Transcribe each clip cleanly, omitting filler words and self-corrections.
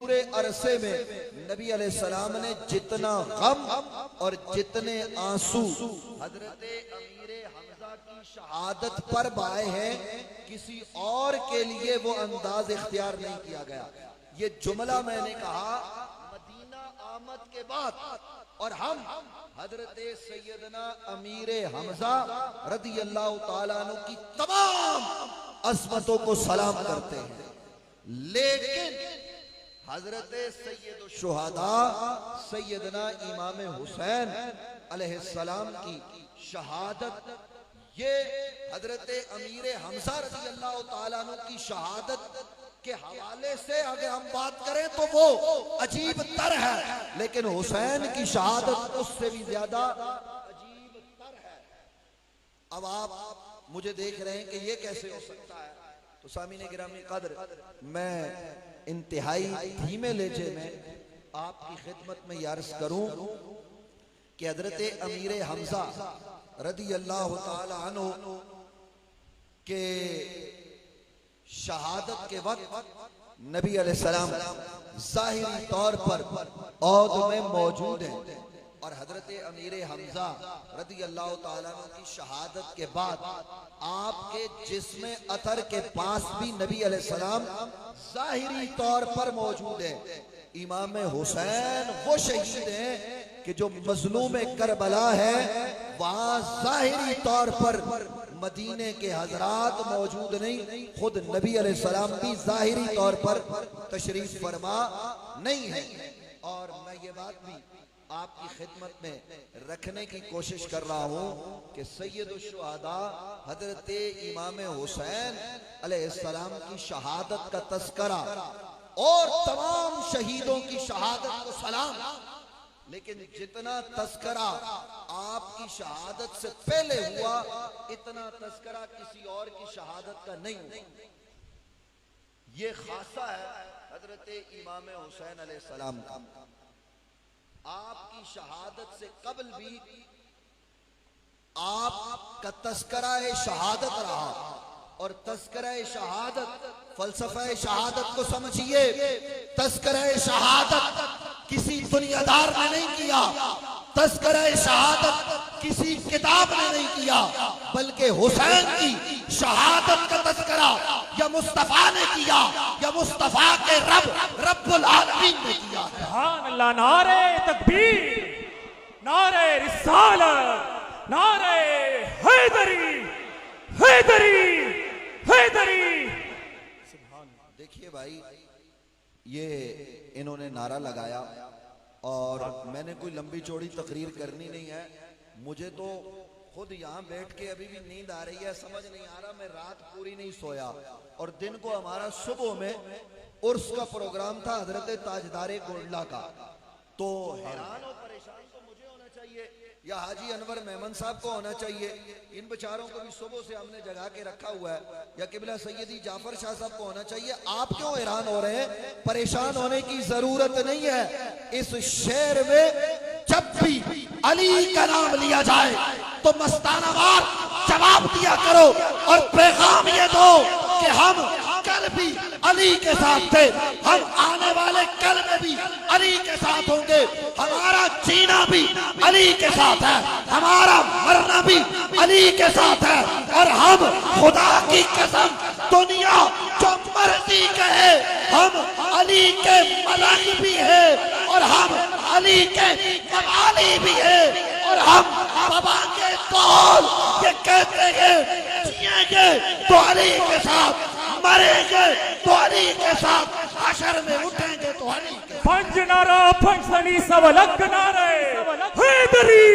पूरे अरसे में नबी अलैहिस्सलाम ने जितना गम और जितने आंसू हजरत अमीर हमजा की शहादत पर बहाए हैं, किसी और के लिए वो अंदाज इख्तियार नहीं किया गया। ये जुमला मैंने कहा मदीना आमद के बाद, और हम हजरत सैयदना अमीर हमजा रदी अल्लाह तआला अन्हु की तमाम अज़मतों को सलाम करते हैं, लेकिन हजरत सैयद शुहदा सैयदना इमाम हुसैन अलैहिस्सलाम की शहादत, ये हजरत अमीर हमजा रज़ी अल्लाह तआला अन्हु की शहादत के हवाले से अगर हम बात करें तो वो अजीब तर है, लेकिन हुसैन की शहादत उससे भी ज्यादा अजीब तर है। अब आप मुझे देख रहे हैं कि ये कैसे हो सकता है, तो सामीने गिरामी कद्र, मैं इंतहाई धीमे लहजे में आपकी खिदमत में अर्ज करूं कि हजरत अमीर हमजा रदी अल्लाह तआला अन्हु के शहादत के वक्त नबी अलैहिस्सलाम ज़ाहिरी तौर पर औद में मौजूद हैं, और हजरत अमीर हमजा रदी अल्लाह तआला अन्हु की शहादत के बाद आपके जिस्म अतर के पास भी नबी अलैहिस्सलाम ज़ाहिरी तौर पर मौजूद है। इमाम हुसैन वो शहीद हैं कि जो मजलूम करबला है, वहां ज़ाहिरी तौर पर मदीने के हजरात मौजूद नहीं, खुद नबी अलैहिस्सलाम भी ज़ाहिरी तौर पर तशरीफ फरमा नहीं है। और मैं ये बात भी आपकी खिदमत में रखने की कोशिश कर रहा हूं कि सैयद शुहदा हजरत इमाम हुसैन अलैहिस्सलाम की शहादत का तस्करा और तमाम शहीदों की शहादत को सलाम, लेकिन जितना तस्करा आपकी शहादत से पहले हुआ, इतना तस्करा किसी और की शहादत का नहीं हुआ। ये खासा है हजरत इमाम हुसैन अलैहिस्सलाम का। आपकी शहादत से कबल भी आपका तस्करा शहादत रहा, और तस्करा शहादत, फलसफा शहादत को समझिए, तस्करा शहादत किसी दुनियादार ने नहीं किया, तस्करा शहादत किसी किताब ने नहीं किया, बल्कि हुसैन की शहादत का तस्करा या मुस्तफा ने किया, या मुस्तफा के रब्बुल आलमीन ने किया। सुभान अल्लाह, नारे तकबीर, नारे रिसालत, नारे हैदरी, हैदरी, हैदरी। देखिए भाई, ये इन्होंने नारा लगाया, और मैंने कोई लंबी चौड़ी तकरीर करनी नहीं है। मुझे तो खुद यहाँ बैठ के अभी भी नींद आ रही है, समझ नहीं आ रहा, मैं रात पूरी नहीं सोया, और दिन को हमारा सुबह में उर्स का प्रोग्राम था हजरत ताजदारे गोंडला का। तो हैरान और परेशान तो मुझे होना चाहिए या हाजी अनवर मेमन साहब को होना चाहिए, इन बेचारों को भी सुबह से हमने जगा के रखा हुआ है, या किबला सैयदी जाफर शाह साहब को होना चाहिए। आप क्यों हैरान हो रहे हैं? परेशान होने की जरूरत नहीं है। इस शेर में जब भी अली का नाम लिया जाए तो मस्तानावार जवाब दिया करो, और पैगाम ये दो कि हम कल भी अली के साथ थे, हम आने वाले कल में भी अली के साथ होंगे, हमारा जीना भी अली के साथ है, हमारा मरना भी अली के साथ है, और हम खुदा की कसम दुनिया जो मर्जी कहे, हम अली के मलक भी है, और हम अली के मवाली भी है, और हम बाबा के कौल ये कहते हैं, जिएंगे तो अली के साथ, मरेंगे तो अली के साथ, हशर में उठेंगे तो अली के साथ। पंज नारा पंचनी सब अलग नारे, हैदरी,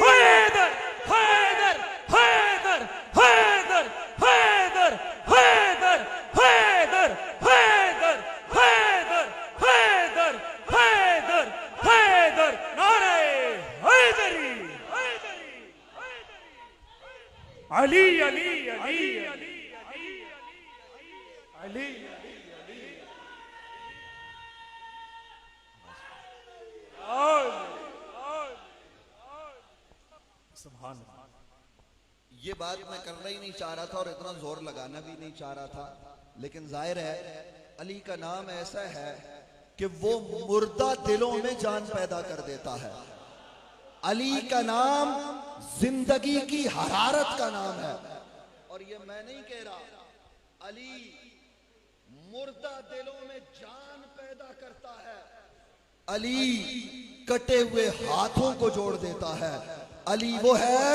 हैदर, हैदर, हैदर, हैदर, हैदर, हैदर, हैदर, हैदर, हैदर, हैदर, हैदर, हैदर, नारे हैदरी, अली, अली, अली, अली, अली, ये बात मैं करना ही नहीं चाह रहा था, और इतना जोर लगाना भी नहीं चाह रहा था, लेकिन जाहिर है अली का नाम ऐसा है कि वो मुर्दा दिलों में जान पैदा कर देता है। अली का नाम जिंदगी की हरारत का नाम है। और ये मैं नहीं कह रहा, अली मुर्दा दिलों में जान पैदा करता है। अली कटे हुए हाथों को जोड़ देता है। अली वो है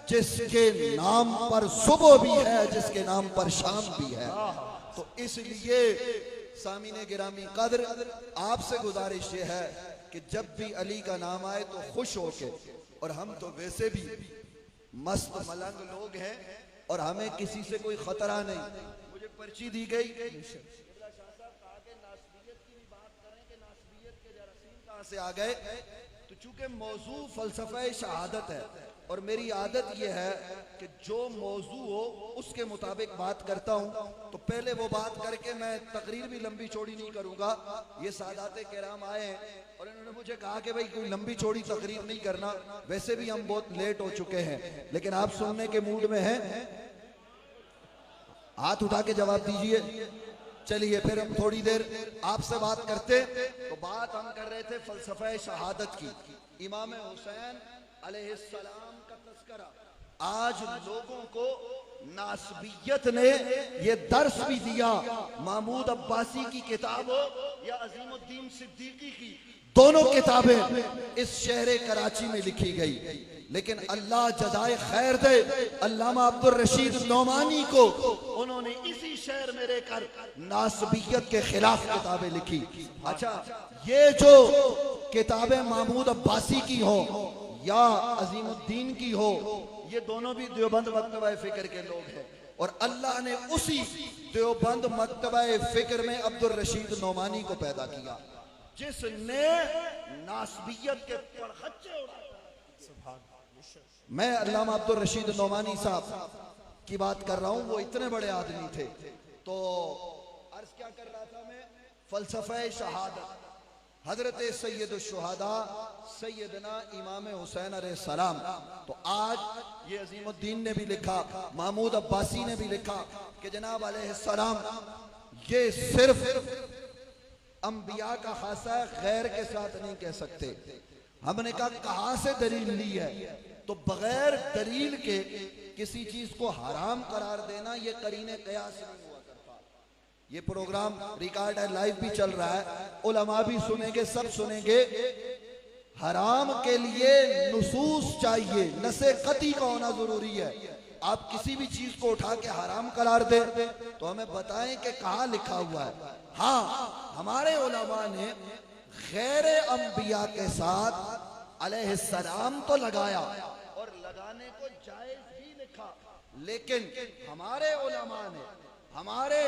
जिसके नाम पर सुबह भी है, जिसके नाम पर शाम भी है। तो इसलिए सामीने गिरामी कद्र, आपसे गुजारिश ये है कि जब भी अली का नाम आए तो खुश होके, और हम तो वैसे भी मस्त मलंग लोग हैं और हमें किसी से कोई खतरा नहीं। मुझे पर्ची दी गई, से आ गए, तो चूंकि मौजू फलसफा शहादत है और मेरी आदत यह है कि जो मौजू हो उसके मुताबिक बात करता हूं, तो पहले वो बात करके मैं तकरीर भी लंबी चौड़ी नहीं करूंगा। ये सादाते किराम आए हैं और इन्होंने मुझे कहा कि भाई कोई लंबी चौड़ी तकरीर नहीं करना, वैसे भी हम बहुत लेट हो चुके हैं, लेकिन आप सुनने के मूड में हैं? हाथ उठा के जवाब दीजिए। चलिए फिर हम थोड़ी देर आपसे बात करते। तो बात हम कर रहे थे फलसफा शहादत की, इमाम हुसैन अलैहिस्सलाम का तस्करा। आज लोगों को नासबियत ने ये दर्स भी दिया, महमूद अब्बासी की किताब हो या अजीमुद्दीन सिद्दीकी की, दोनों किताबें इस शहर कराची में लिखी गई, लेकिन अल्लाह जज़ाए खैर दे अल्लामा अब्दुल रशीद नौमानी को, उन्होंने इसी शहर में रहकर नासबियत के खिलाफ किताबें लिखी। अच्छा, ये जो किताबें महमूद अब्बासी की हो या अजीमुद्दीन की हो, ये दोनों भी देवबंद मकतबा फिक्र के लोग हैं, और अल्लाह ने उसी देवबंद मकतबा फिक्र में अब्दुल रशीद नौमानी को पैदा किया, जिसने नासबियत के पड़खच्चे उड़ाए। मैं अल्लामा अब्दुल रशीद नौमानी साहब की बात कर रहा हूं, वो इतने बड़े आदमी थे। तो अर्ज क्या कर रहा था मैं, फलसफा शहादत, हजरत सैयद शुहदा सैयदना इमाम हुसैन अलैहिस्सलाम। तो आज ये अजीमुद्दीन ने भी लिखा, महमूद अब्बासी ने भी लिखा कि जनाब अलैहिस्सलाम ये सिर्फ अंबिया का खासा है, गैर के साथ नहीं कह सकते। हमने कहा कहां से दलील ली है, तो बगैर दलील के किसी चीज को हराम करार देना ये करीने कयास नहीं हुआ करता। ये प्रोग्राम रिकॉर्ड है, लाइव भी चल रहा है, उलमा भी सुनेंगे, सब सुनेंगे। हराम के लिए नुसूस चाहिए, नसे कती का होना जरूरी है। आप किसी भी चीज को उठा के हराम करार दे तो हमें बताएं कि कहाँ लिखा हुआ है। हाँ, हमारे उलमा ने गैर अंबिया के साथ अलैहिस्सलाम तो लगाया और लगाने को जायज भी लिखा, लेकिन हमारे उलमा ने, हमारे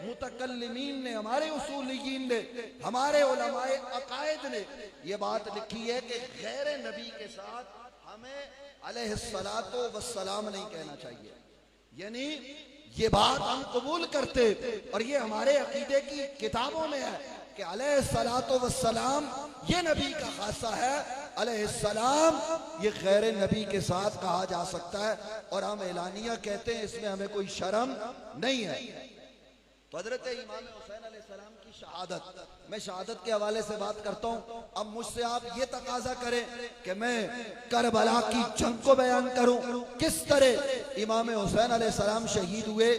मुतकल्लिमीन ने, हमारे उसूलियीन ने, हमारे उलमाए अकायद ने ये बात लिखी है कि गैर नबी के साथ हमें अलैहिस्सलातो वस्सलाम नहीं कहना चाहिए। यानी ये बात हम कबूल करते और ये हमारे अकीदे की किताबों में है कि अलैहिस्सलातो वस्सलाम ये नबी का खासा है, अलैहिस्सलाम ये गैर नबी के साथ कहा जा सकता है और हम एलानिया कहते हैं, इसमें हमें कोई शर्म नहीं है। तो हजरत इमाम हुसैन अलैहिस्सलाम की शहादत, मैं शहादत के हवाले से बात करता हूं। अब मुझसे आप ये तकाजा करें कि मैं करबला की जंग को बयान करूं, किस तरह इमाम हुसैन अलैहिस्सलाम शहीद हुए,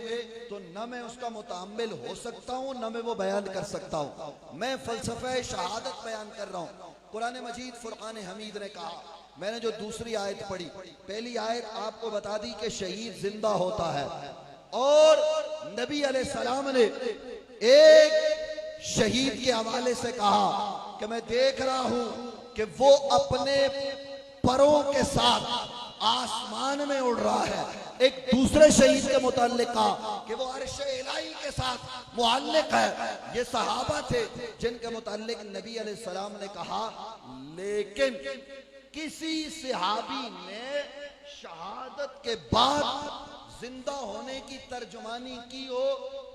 तो न मैं उसका मुताम्मिल हो सकता हूं न मैं वो बयान कर सकता हूं। मैं फलसफा शहादत बयान कर रहा हूं। कुरान मजीद फुरकान हमीद ने कहा, मैंने जो दूसरी आयत पढ़ी, पहली आयत आपको बता दी कि शहीद जिंदा होता है, और नबी अलैहिस्सलाम ने एक शहीद के हवाले से कहा कि मैं देख रहा हूं कि वो अपने परों के साथ आसमान में उड़ रहा है। एक दूसरे शहीद के मुताल्लिक कहा कि वो अर्श इलाही के साथ मुअल्लिक है। ये सहाबा थे जिनके मुताल्लिक नबी अलैहिस्सलाम ने कहा, लेकिन किसी सहाबी ने शहादत के बाद जिंदा होने की तर्जुमानी की हो,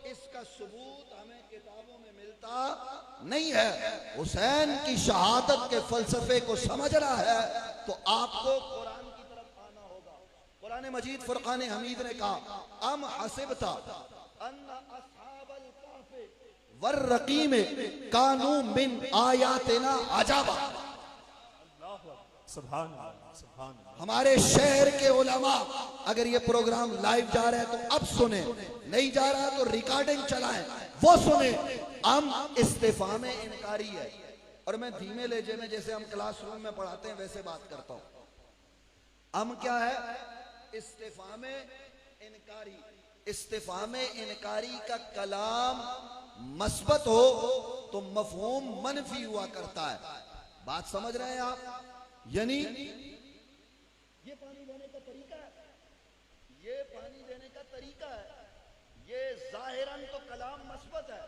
इसका सबूत हमें किताबों में मिलता नहीं है। हुसैन की शहादत के फलसफे को समझना है तो आपको कुरान की तरफ आना होगा। कुरान मजीद फुरकान हमीद ने कहा, अम हसिबता अन्ना अस्हाबल कहफ वर्रकी में कानू मिन आयातिना अजाबा। सुभान अल्लाह, सुभान अल्लाह। हमारे शहर के उलमा अगर ये प्रोग्राम लाइव जा रहा है तो अब सुने, नहीं जा रहा है तो रिकॉर्डिंग चलाएं, वो सुने। हम इस्तीफा में इनकारी है, और मैं धीमे लहजे में जैसे हम क्लासरूम में पढ़ाते हैं वैसे बात करता हूं। हम क्या है? इस्तीफा में इनकारी। इस्तीफा में इनकारी का कलाम मस्बत हो तो मफहूम मनफी हुआ करता है। बात समझ रहे हैं आप? यानी ये पानी देने का तरीका है, ये पानी देने का तरीका है, ये जाहिरन तो कलाम मस्बत है,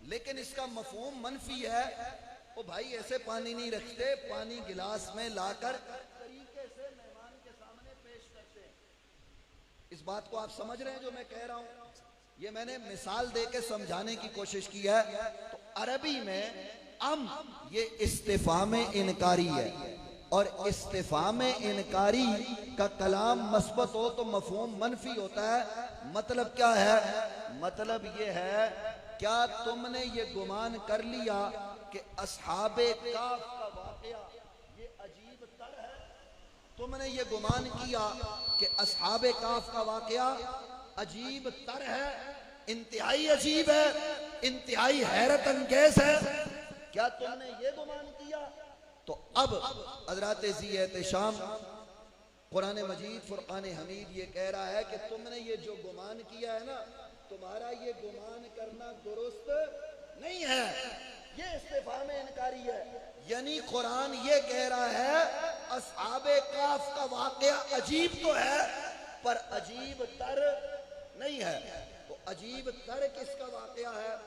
लेकिन इसका मफहूम मनफी है। ओ भाई, ऐसे पानी नहीं रखते, पानी गिलास में लाकर तरीके से मेहमान के सामने पेश करते हैं। इस बात को आप समझ रहे हैं जो मैं कह रहा हूं? ये मैंने मिसाल देके समझाने की कोशिश की है। तो अरबी में ये इस्तिफा में इनकारी है, और इस्तिफा में इनकारी का कलाम मस्बत हो तो मफहूम मनफी होता है। मतलब क्या है? मतलब ये है, क्या तुमने ये गुमान कर लिया कि अस्हाबे काफ का वाकया ये अजीब तर है? तुमने ये गुमान किया कि अस्हाबे काफ का वाकया अजीब तर है, इंतहाई अजीब है, इंतहाई हैरत अंगेज है? क्या तुमने ये गुमान किया? तो अब हज़रत ज़ी एहतिशाम कुरान मजीद फुरकान हमीद ये कह रहा है कि तुमने ये जो गुमान किया है ना, तुम्हारा ये गुमान करना दुरुस्त नहीं है, ये इस्तिफा में इनकारी है। यानी कुरान ये कह रहा है अस्हाबे काफ का वाकया अजीब तो है पर अजीब तर नहीं है। तो अजीब तर किसका वाकया है?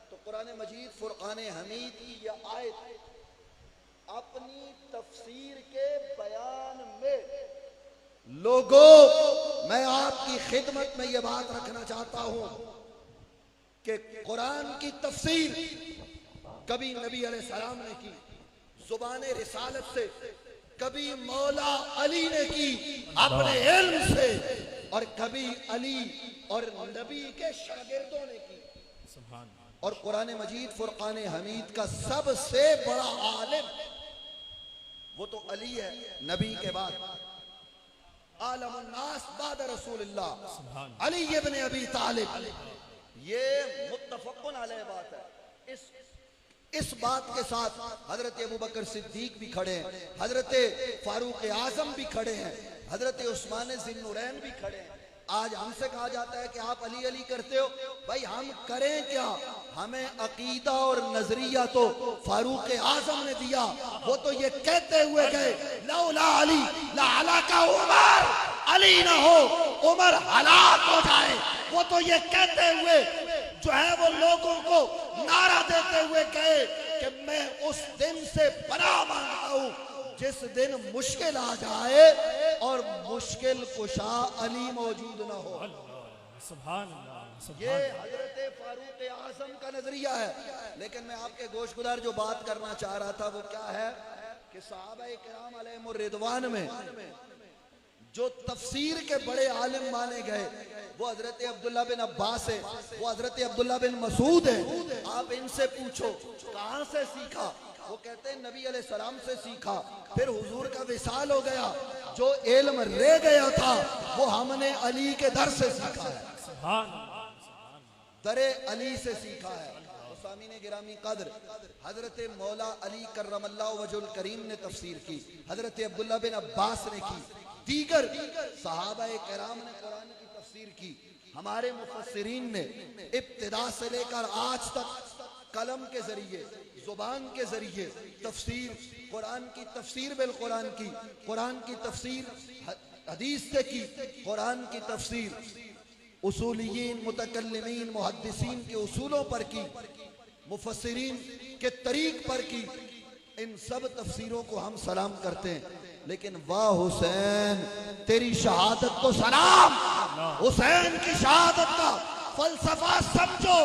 तो कुरान मजीद फुरकान हमीद की यह आयत अपनी तफसीर के बयान में, लोगों मैं आपकी खिदमत में यह बात रखना चाहता हूं कि कुरान की तफसीर कभी नबी अलैहिस्सलाम ने की जुबाने रिसालत से, कभी मौला अली ने की अपने इल्म से, और कभी अली और नबी के शागिर्दों ने की। और कुरान मजीद फुरकान हमीद का सबसे बड़ा आलिम वो तो अली है, नबी के बाद आलमुन्नास बाद रसूलुल्लाह अली इब्न अबी तालिब। ये मुत्तफक़ुन अलैह बात है। इस बात के साथ हजरत अबू बकर सिद्दीक भी खड़े हैं, हजरत फारूक आजम भी खड़े हैं, हजरत उस्मान ज़िन्नुरैन भी खड़े हैं। आज हमसे कहा जाता है कि आप अली अली करते हो। भाई हम करें क्या? हमें अकीदा और नजरिया तो फारूक आजम ने दिया। वो तो ये कहते हुए गए लौला अली ला हलाका उमर, अली ना हो उमर हलाक हो जाए। वो तो ये कहते हुए जो है वो लोगों को नारा देते हुए गए कि मैं उस दिन से पनाह मांगता हूं जिस दिन मुश्किल आ जाए और मुश्किल कुशा अली मौजूद ना हो। सुभान अल्लाह। ये हजरत फारूक आजम का नजरिया है। लेकिन मैं आपके गोशगुदार जो बात करना चाह रहा था वो क्या है कि सहाबा किराम अलैहिमुर रिदवान में जो तफसीर के बड़े आलिम माने गए वो हजरत अब्दुल्ला बिन अब्बास है, वो हजरत अब्दुल्ला बिन मसूद है। आप इनसे पूछो कहां से सीखा? वो कहते हैं नबी अलैहिस्सलाम से सीखा। फिर हुजूर का विसाल हो गया, जो इल्म रह गया था वो हमने अली के दर से सीखा है, दरे अली से सीखा है। सामीने गिरामी कद्र हजरत मौला अली कर्रमल्लाहु वजहुल करीम ने तफसीर की, हजरत अब्दुल्ला बिन अब्बास ने की, दीगर सहाबा किराम ने कुरान की तफसीर की। हमारे मुफस्सिरीन ने इब्तिदा से लेकर आज तक कलम के जरिए, जुबान के जरिए तफसीर, कुरान की तफसीर बिल कुरान की, कुरान की तफसीर हदीस से की, कुरान की तफसीर उसूलियीन मुतकल्लिमीन मुहद्दिसीन के उसूलों पर की, मुफस्सिरीन के तरीक पर की। इन सब तफसीरों को हम सलाम करते हैं। लेकिन वाह हुसैन तेरी शहादत को सलाम, हुसैन की शहादत का फलसफा समझो।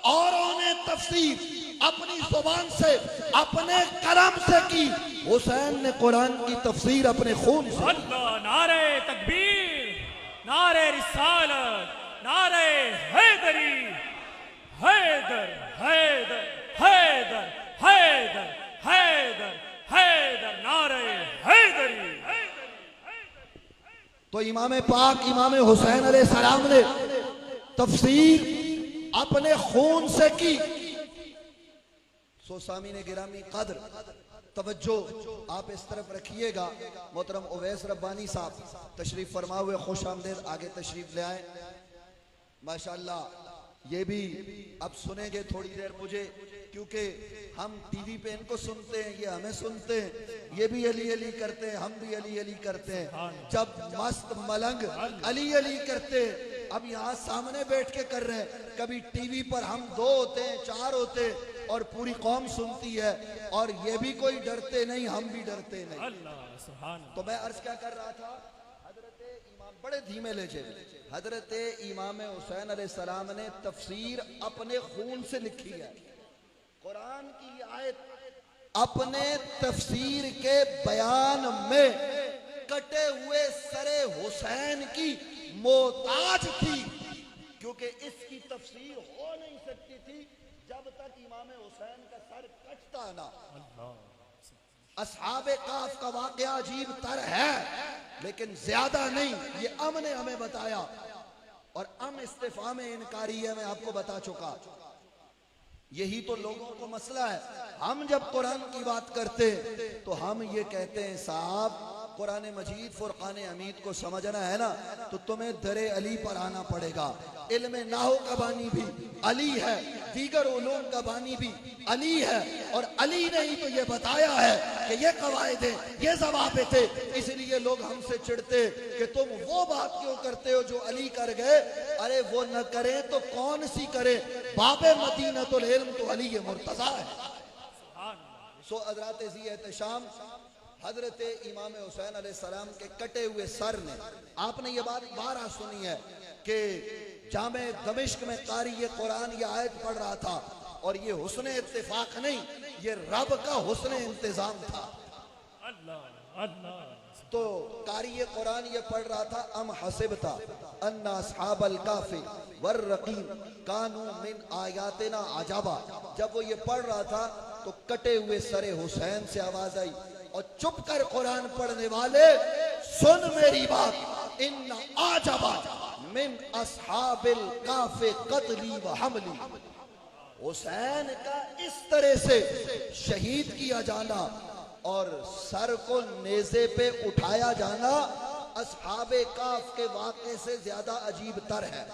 औरों ने तफसीर अपनी जुबान से, अपने कलम से की, हुसैन ने कुरान की तफसीर अपने खून से। अल्लाह, नारे तकबीर, नारे रिसालत, नारे हैदरी, हैदर हैदर हैदर हैदर हैदर हैदर नारे हैदरी। तो इमाम पाक इमाम हुसैन अलैहिस्सलाम ने तफसीर अपने खून से की। सो सामीन गिरामी कद्र तवज्जो आप इस तरफ रखिएगा। मोहतरम उवैस रब्बानी साहब तशरीफ फरमा हुए, खुश आमदेद, आगे तशरीफ ले आए। माशाअल्लाह ये भी अब सुनेंगे थोड़ी देर मुझे, क्योंकि हम टीवी पे इनको सुनते हैं, ये हमें सुनते हैं, ये भी अली अली करते हैं, हम भी अली अली करते हैं। जब मस्त मलंग अली अली करते हैं, अब यहाँ सामने बैठ के कर रहे हैं। कभी टीवी पर हम 2 होते हैं, 4 होते हैं और पूरी कौम सुनती है, और ये भी कोई डरते नहीं, हम भी डरते नहीं। अल्लाह सुभान। तो मैं अर्ज क्या कर रहा था, बड़े धीमे ले जाए। हजरत इमाम हुसैन अलैहिस्सलाम ने तफसीर अपने खून से लिखी है। कुरान की आयत अपने तफसीर के बयान में कटे हुए सरे हुसैन की मोहताज थी, क्योंकि इसकी तफसीर हो नहीं सकती थी जब तक इमाम हुसैन का सर कटता ना। अस्हाबे काफ का वाकया अजीब तर है, लेकिन ज्यादा नहीं। ये अम ने हमें बताया, और अम इस्तिफाम इनकारी है, मैं आपको बता चुका। यही तो लोगों को मसला है। हम जब कुरान की बात करते तो हम ये कहते हैं, साहब कुरान मजीद फुरकान हमीद को समझना है ना, तो तुम्हें दरे अली पर आना पड़ेगा। इल्म नाहु का बानी भी अली है, दीगर उलूम का बानी भी अली है, और अली ने ही तो ये बताया है कि ये कवायद है, ये ज़वाबित थे। इसलिए लोग हमसे चिढ़ते कि तुम वो बात क्यों करते हो जो अली कर गए। अरे वो न करें तो कौन सी करे, बाबे मदीनतुल इल्म तो अली मुर्तज़ा है। सो हज़रात ज़ी एहतशाम, हजरत इमाम हुसैन अलैहिस्सलाम के कटे हुए सर ने, आपने ये बात 12 सुनी है कि जामे दमिश्क में कारी ये कुरान ये आयत पढ़ रहा था, और ये हुस्न इत्तिफाक नहीं, ये रब का हुस्न इंतजाम था। अल्लाह अल्लाह। तो कारी ये कुरान ये पढ़ रहा था, अम हसिबता अन्ना अस्हाबल काफी वर रकीम कानू मिन आयातिना अजाबा। जब वो ये पढ़ रहा था तो कटे हुए सरे हुसैन से आवाज आई, और चुप कर कुरान पढ़ने वाले सुन मेरी बात, इन्ना आजबा मिन अस्हाबिल काफे कतली व हमली। हुसैन का इस तरह से शहीद किया जाना और सर को नेज़े पे उठाया जाना अस्हाबे काफ के वाक़े से ज्यादा अजीब तर है।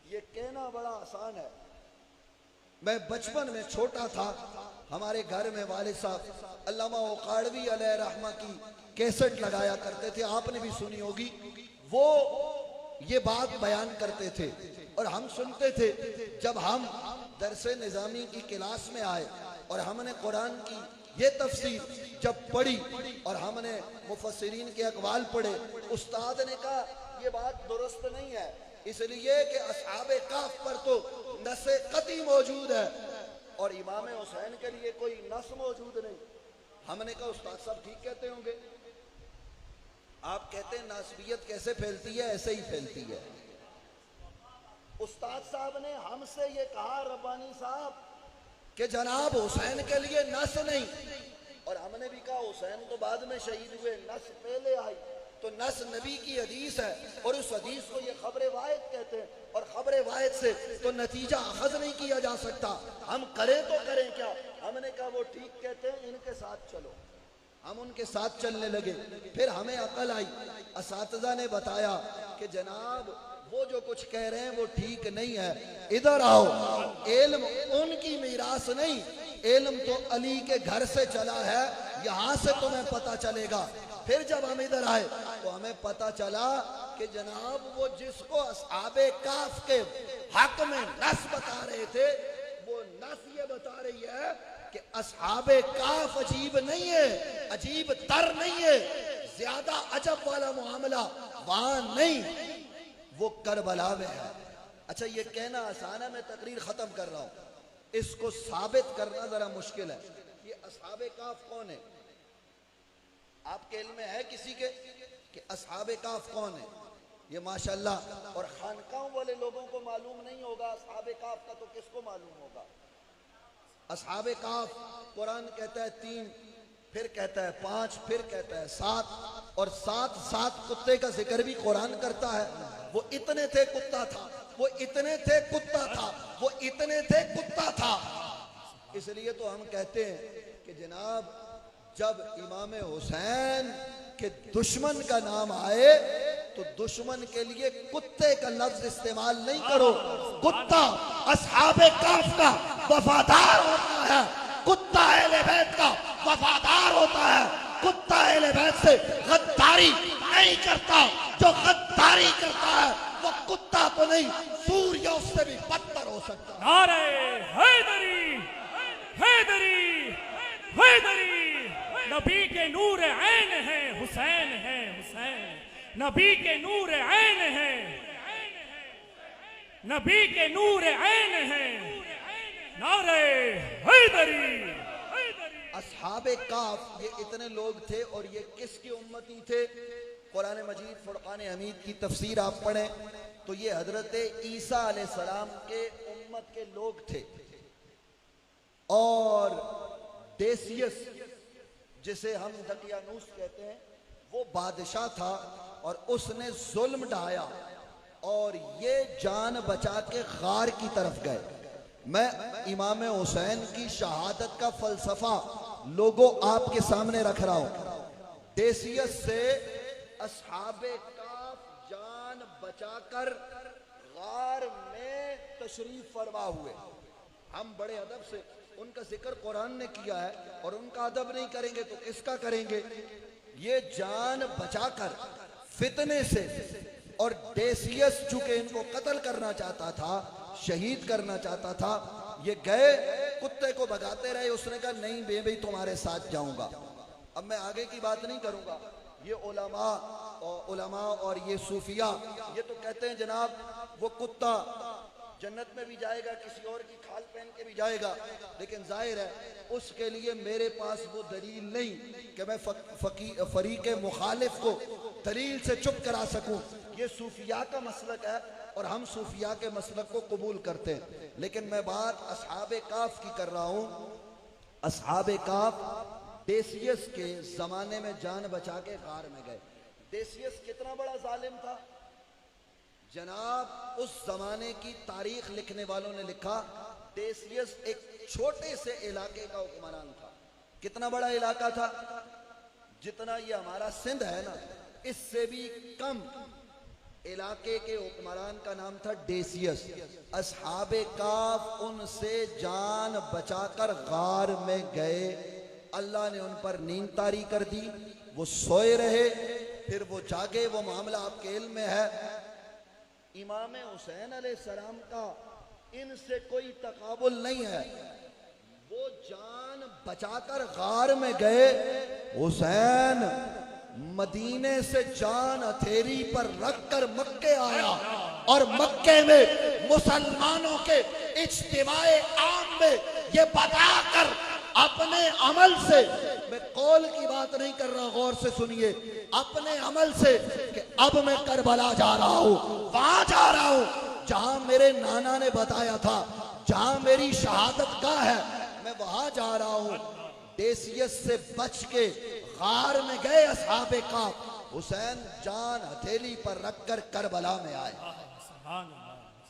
ये कहना बड़ा आसान है। मैं बचपन में छोटा था, हमारे घर में वालिद साहब अल्लामा ओकाड़वी अलैहि रहमा की कैसेट लगाया करते थे, आपने भी सुनी होगी। वो ये बात बयान करते थे और हम सुनते थे। जब हम दरसे निज़ामी की क्लास में आए और हमने कुरान की ये तफसीर जब पढ़ी और हमने मुफस्सिरीन के अक़वाल पढ़े, उस्ताद ने कहा ये बात दुरुस्त नहीं है, इसलिए कि अस्हाबे काफ पर तो नसे कती मौजूद है और इमाम हुसैन के लिए कोई नस मौजूद नहीं। हमने कहा उस्ताद साहब ठीक कहते होंगे, आप कहते हैं नासबियत कैसे फैलती है, ऐसे ही फैलती है। उस्ताद साहब ने हमसे ये कहा रब्बानी साहब कि जनाब हुसैन के लिए नस नहीं, और हमने भी कहा हुसैन तो बाद में शहीद हुए, नस पहले आई। तो नस नबी की हदीस है और उस हदीस को ये खबर वाहिद कहते हैं, और खबर वाहिद से तो नतीजा अखज़ नहीं किया जा सकता। हम करें तो करें क्या। हमने कहा वो ठीक कहते हैं, इनके साथ चलो। हम उनके साथ चलने लगे। फिर हमें अकल आई, असातिज़ा ने बताया कि जनाब वो जो कुछ कह रहे हैं वो ठीक नहीं है, इधर आओ। इल्म उनकी मीरास नहीं, इल्म तो अली के घर से चला है, यहाँ से तुम्हें पता चलेगा। फिर जब हम इधर आए तो हमें पता चला कि जनाब वो जिसको अस्हाबे काफ के हक में नस बता रहे थे, वो नस ये बता रही है कि अस्हाबे काफ अजीब नहीं है, अजीब तर नहीं है, ज्यादा अजब वाला मामला वहां नहीं, वो करबला में है। अच्छा ये कहना आसान है, मैं तकरीर खत्म कर रहा हूं। इसको साबित करना जरा मुश्किल है। ये अस्हाबे काफ कौन है? आपके इल्म में है किसी के कि अस्हाबे काफ कौन है? ये माशाल्लाह। और खानकाओं वाले लोगों को मालूम नहीं होगा असहाबे काफ का, तो किसको मालूम होगा? असहाबे काफ कुरान कहता है 3, फिर कहता है 5, फिर कहता है 7, और 7 कुत्ते का जिक्र भी कुरान करता है। वो इतने थे कुत्ता था, वो इतने थे कुत्ता था, वो इतने थे कुत्ता था। इसलिए तो हम कहते हैं कि जनाब जब इमाम हुसैन के दुश्मन का नाम आए तो दुश्मन के लिए कुत्ते का लफ्ज इस्तेमाल नहीं करो। कुत्ता असहाबे काफ का वफादार होता है, कुत्ता अहले बैत का वफादार होता है। कुत्ता अहले बैत से गद्दारी नहीं करता, जो गद्दारी करता है वो कुत्ता तो नहीं सूर्य उससे भी बदतर हो सकता है। नारे हैदरी, हैदरी, हैदरी। नबी के नूर ऐन है हुसैन है हुसैन, नबी के नूर ऐन है, नबी के नूर ऐन है। नारे हैदरी। असहाबे काफ ये इतने लोग थे, और ये किसकी उम्मती थे? कुरान मजीद फुरकान हमीद की तफसीर आप पढ़ें तो ये हजरत ईसा अलैहिस्सलाम के उम्मत के लोग थे। और डेसियस जिसे हम दकियानूस कहते हैं वो बादशाह था, और उसने जुल्म ढाया और ये जान बचा के गार की तरफ गए। मैं इमाम हुसैन की शहादत का फलसफा लोगों आपके सामने रख रहा हूं। डेसियस से असहाबे काफ जान बचाकर गार में तशरीफ फरमा हुए। हम बड़े अदब से उनका जिक्र कुरान ने किया है, और उनका अदब नहीं करेंगे तो किसका करेंगे? ये जान बचाकर फितने से, और डेसियस चूंकि इनको कत्ल करना चाहता था, शहीद करना चाहता था, ये गए कुत्ते को भगाते रहे। उसने कहा नहीं मैं भी तुम्हारे साथ जाऊंगा। अब मैं आगे की बात नहीं करूंगा। ये उलमा और ये सूफिया ये तो कहते हैं जनाब वो कुत्ता जन्नत में भी जाएगा, किसी और की खाल पहन के भी जाएगा, लेकिन जाहिर है उसके लिए मेरे पास वो दलील नहीं कि मैं फरीक मुखालिफ को दलील से चुप करा सकूं। ये सूफिया का मसलक है और हम सूफिया के मसलक को कबूल करते हैं। लेकिन मैं बात असहाबे काफ की कर रहा हूं। असहाबे काफ डेसियस के जमाने में जान बचा के गार में गए। डेसियस कितना बड़ा जालिम था जनाब। उस जमाने की तारीख लिखने वालों ने लिखा डेसियस एक छोटे से इलाके का हुक्मरान था। कितना बड़ा इलाका था? जितना ये हमारा सिंध है ना, इससे भी कम इलाके के हुक्मरान का नाम था डेसियस। असहाबे काफ उनसे जान बचाकर गार में गए। अल्लाह ने उन पर नींद तारी कर दी, वो सोए रहे, फिर वो जागे। वो मामला आपके इल्म में है। इमाम हुसैन अलैहिस्सलाम का इनसे कोई तकाबुल नहीं है। वो जान बचाकर गार में गए। हुसैन मदीने से जान हथेली पर रखकर मक्के आया, और मक्के में मुसलमानों के इज्तिमाए आम में ये बताकर अपने अमल से, मैं कौल की बात नहीं कर रहा, गौर से सुनिए, अपने अमल से कि अब मैं करबला जा रहा हूं, वहां जा रहा हूं जहां मेरे नाना ने बताया था, जहां मेरी शहादत का है, मैं वहां जा रहा हूं। डेसियस से बच के गार में गए असहाबे काफ। हुसैन जान हथेली पर रखकर करबला में आए।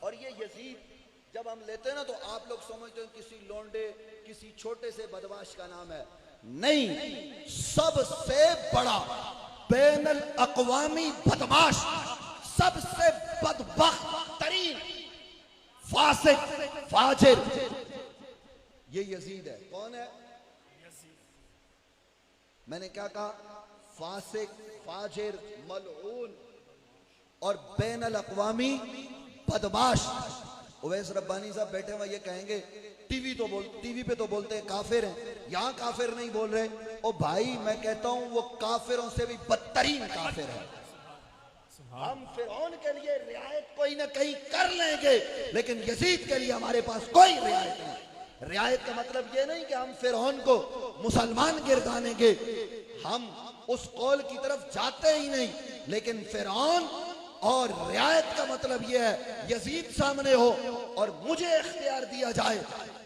और ये यजीद जब हम लेते हैं ना तो आप लोग समझते हैं किसी लोंडे, किसी छोटे से बदमाश का नाम है। नहीं, सबसे बड़ा बैनुल अक़वामी बदमाश, सबसे बदबख्त तरीन फासिक फाजिर ये यजीद है। कौन है? मैंने क्या कहा? फासिक, फाजिर, मलऊन और बैनुल अक़वामी बदमाश। उवैस रब्बानी साहब बैठे हुए ये कहेंगे टीवी पे तो बोलते हैं काफिर हैं, यहाँ काफिर नहीं बोल रहे। ओ भाई मैं कहता हूं वो काफिरों से भी बदतरीन काफिर है। हम फिरौन के लिए रियायत कोई ना कहीं कर लेंगे, लेकिन यजीद के लिए हमारे पास कोई रियायत नहीं। रियायत का मतलब ये नहीं कि हम फिरौन को मुसलमान गिरदानेंगे, हम उस कौल की तरफ जाते ही नहीं। लेकिन फिरौन और रियायत का मतलब यह है यजीद सामने हो और मुझे इख्तियार दिया जाए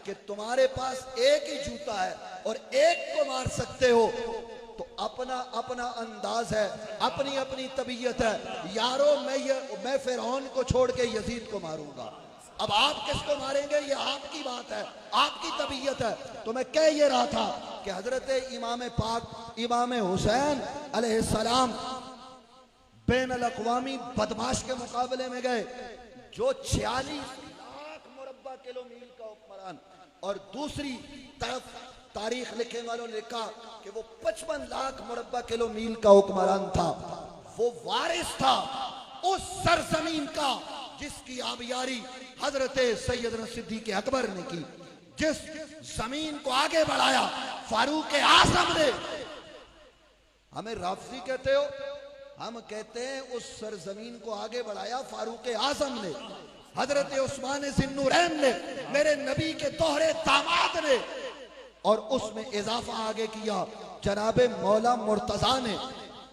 कि तुम्हारे पास एक ही जूता है और एक को मार सकते हो, तो अपना अपना अंदाज है, अपनी अपनी तबीयत है। यारो मैं फिरौन को छोड़ के यजीद को मारूंगा। अब आप किसको मारेंगे ये आपकी बात है, आपकी तबीयत है। तो मैं कह ये रहा था कि हजरत इमाम पाक इमाम हुसैन अलैहिस्सलाम बैन अल-अक़वामी बदमाश के मुकाबले में गए, जो 46 लाख मुरब्बा किलोमीटर का हुक्मरान, और दूसरी तरफ तारीख लिखने वालों ने लिखा कि वो 55 लाख मुरब्बा किलोमीटर का हुक्मरान था। वो वारिस था उस सरजमीन का जिसकी आबियारी हजरत सैयदना सिद्दीक़ अकबर ने की, जिस जमीन को आगे बढ़ाया फारूक आज़म ने। हमें राफजी कहते हो, हम कहते हैं उस सरजमीन को आगे बढ़ाया फारूक आज़म ने, हजरत उस्मान ज़िन्नुरैन ने, मेरे नबी के दोहरे दामाद ने, और उसमें इजाफा आगे किया जनाबे मौला मुर्तजा ने,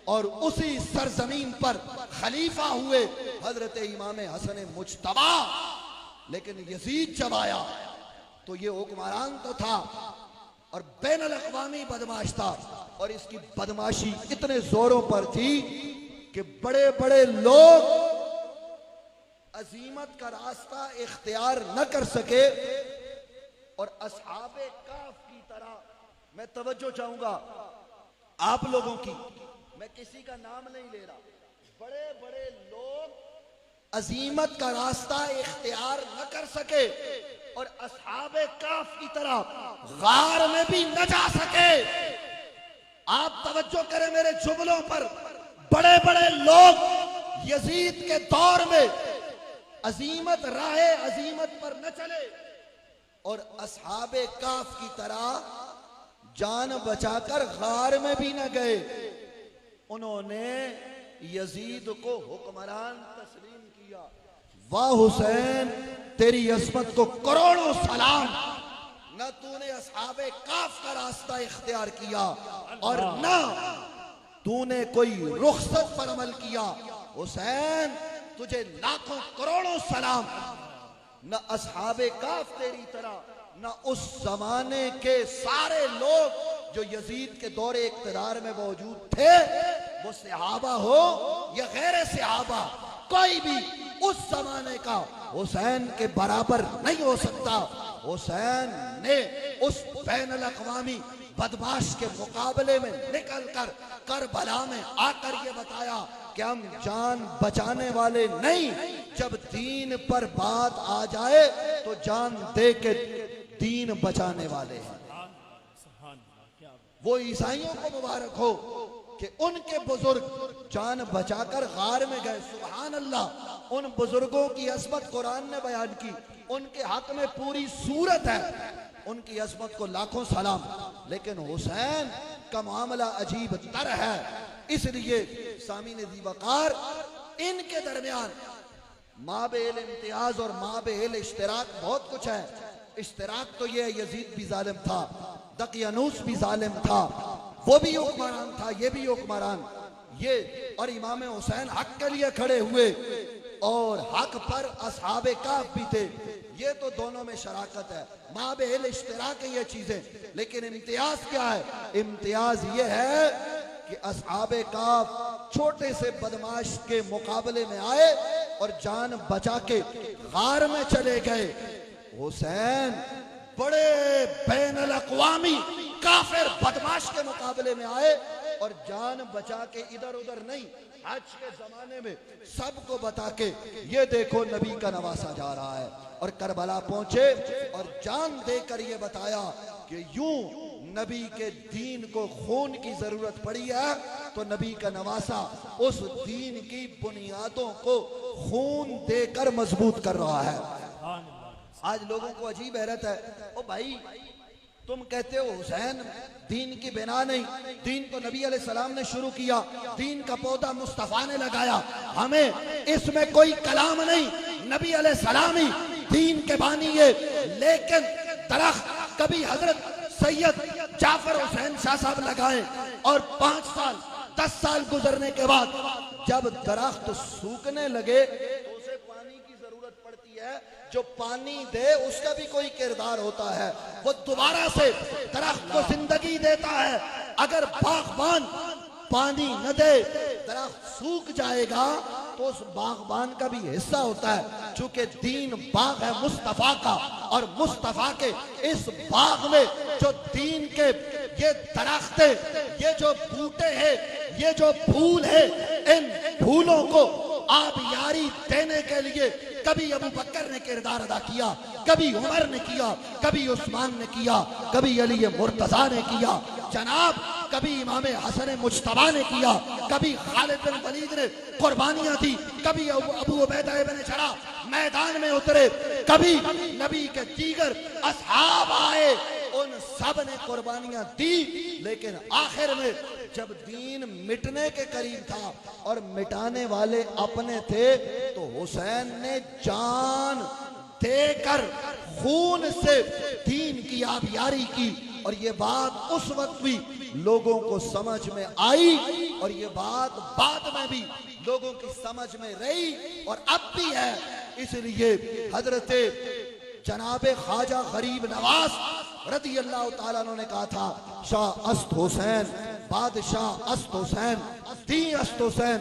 और उसी सरजमीन पर खलीफा हुए हजरत इमाम हसन मुज्तबा। लेकिन यजीद जब आया तो ये हुक्मरान तो था और बैन अल-अक़वामी बदमाश था, और इसकी बदमाशी इतने जोरों पर थी कि बड़े बड़े लोग अजीमत का रास्ता इख्तियार न कर सके। और असहाबे काफ की तरह, मैं तवज्जो चाहूंगा आप लोगों की, मैं किसी का नाम नहीं ले रहा, बड़े बड़े लोग अजीमत का रास्ता इख्तियार न कर सके और असहाबे काफ की तरह गार में भी न जा सके। आप तवज्जो करें मेरे जुमलों पर, बड़े बड़े लोग यजीद के दौर में अजीमत राहे अजीमत पर न चले और असहाबे काफ की तरह जान बचाकर गार में भी न गए। उन्होंने यजीद को हुक्मरान तस्लीम किया। वाह हुसैन, तेरी अज़मत को करोड़ों सलाम। न तूने असहाबे काफ का रास्ता इख्तियार किया और न तूने कोई रुखसत पर अमल किया। हुसैन, तुझे लाखों करोड़ों सलाम। न असहाबे काफ तेरी तरह, न उस जमाने के सारे लोग जो यजीद के दौरे इक़्तिदार में मौजूद थे, वो सहाबा हो या गैर सहाबा, कोई भी उस जमाने का हुसैन के बराबर नहीं हो सकता। हुसैन ने उस बैन अल-अक़वामी बदमाश के मुकाबले में निकलकर करबला में आकर ये बताया कि हम जान बचाने वाले नहीं, जब दीन पर बात आ जाए तो जान दे के दीन बचाने वाले हैं। वो ईसाइयों को मुबारक हो कि उनके बुजुर्ग जान बचाकर गार में गए। सुभान अल्लाह, उन बुजुर्गों की अज़मत कुरान ने बयान की, उनके हक में पूरी सूरत है, उनकी अज़मत को लाखों सलाम। लेकिन हुसैन का मामला अजीब तर है, इसलिए सामीन ज़ी वक़ार, इनके दरमियान माबेल इम्तियाज और माबेल इश्तिराक बहुत कुछ है। इश्तिराक तो ये यजीद भी जालिम था, दकियानूस भी जालिम था, वो भी हुक्मरान था, ये भी हुक्मरान, ये और इमाम हुसैन हक के लिए खड़े हुए और हक पर असहाबे काफ भी थे। ये तो दोनों में शराकत है, माबेल इश्तिराक है ये चीजें। लेकिन इम्तियाज क्या है? इम्तियाज ये है कि असहाबे काफ छोटे से बदमाश के मुकाबले में आए और जान बचा के गार में चले गए। हुसैन बड़े बैन अल-अक़वामी काफिर बदमाश के मुकाबले में आए और जान बचा के इधर उधर नहीं, हज के जमाने में सबको बता के ये देखो नबी का नवासा जा रहा है, और करबला पहुंचे और जान देकर ये बताया कि यूं नबी के दीन को खून की जरूरत पड़ी है तो नबी का नवासा उस दीन की बुनियादों को खून देकर मजबूत कर रहा है। आज लोगों को अजीब हैरत है, ओ भाई तुम कहते हो हुसैन दीन की बिना नहीं, दीन तो नबी अलैहिस्सलाम ने शुरू किया, दीन का पौधा मुस्तफा ने लगाया, हमें इसमें कोई कलाम नहीं, नबी अलैहिस्सलाम ही दीन के बानी है। लेकिन दरख्त कभी हजरत सैयद जाफर हुसैन शाह साहब लगाए और 5 साल 10 साल गुजरने के बाद जब दरख्त सूखने लगे तो उसे पानी की जरूरत पड़ती है, जो पानी दे उसका भी कोई किरदार होता है, वो दोबारा से दरख्त को जिंदगी देता है। अगर बागबान पानी न दे दरख्त सूख जाएगा तो उस बागबान का भी हिस्सा होता है। चूंकि दीन बाग है मुस्तफा का, और मुस्तफा के इस बाग में जो दीन के ये दरख्त है, ये जो बूटे हैं, ये जो फूल है, इन फूलों को आबियारी देने के लिए कभी अबू बकर ने किरदार अदा किया, कभी उमर ने किया, कभी उस्मान ने किया, कभी अली मुर्तजा ने किया जनाब, कभी इमाम हसन मुज्तबा ने किया, कभी खालिद बिन वलीद ने कुर्बानियां दी, कभी अबू उबैदा इब्न जराह मैदान में उतरे, कभी नबी के दीगर असहाब आए, उन सब ने कुर्बानियां दी। लेकिन आखिर में जब दीन मिटने के करीब था और मिटाने वाले अपने थे, तो हुसैन ने जान देकर खून से दीन की आबियारी की। और ये बात उस वक्त भी लोगों को समझ में आई, और ये बात बाद में भी लोगों की समझ में रही, और अब भी है। इसलिए हजरत जनाबे ख्वाजा गरीब नवाज रदी अल्लाह ताला अन्हु ने कहा था, शाह अस्त हुसैन, बादशाह अस्त हुसैन, दी अस्त हुसैन,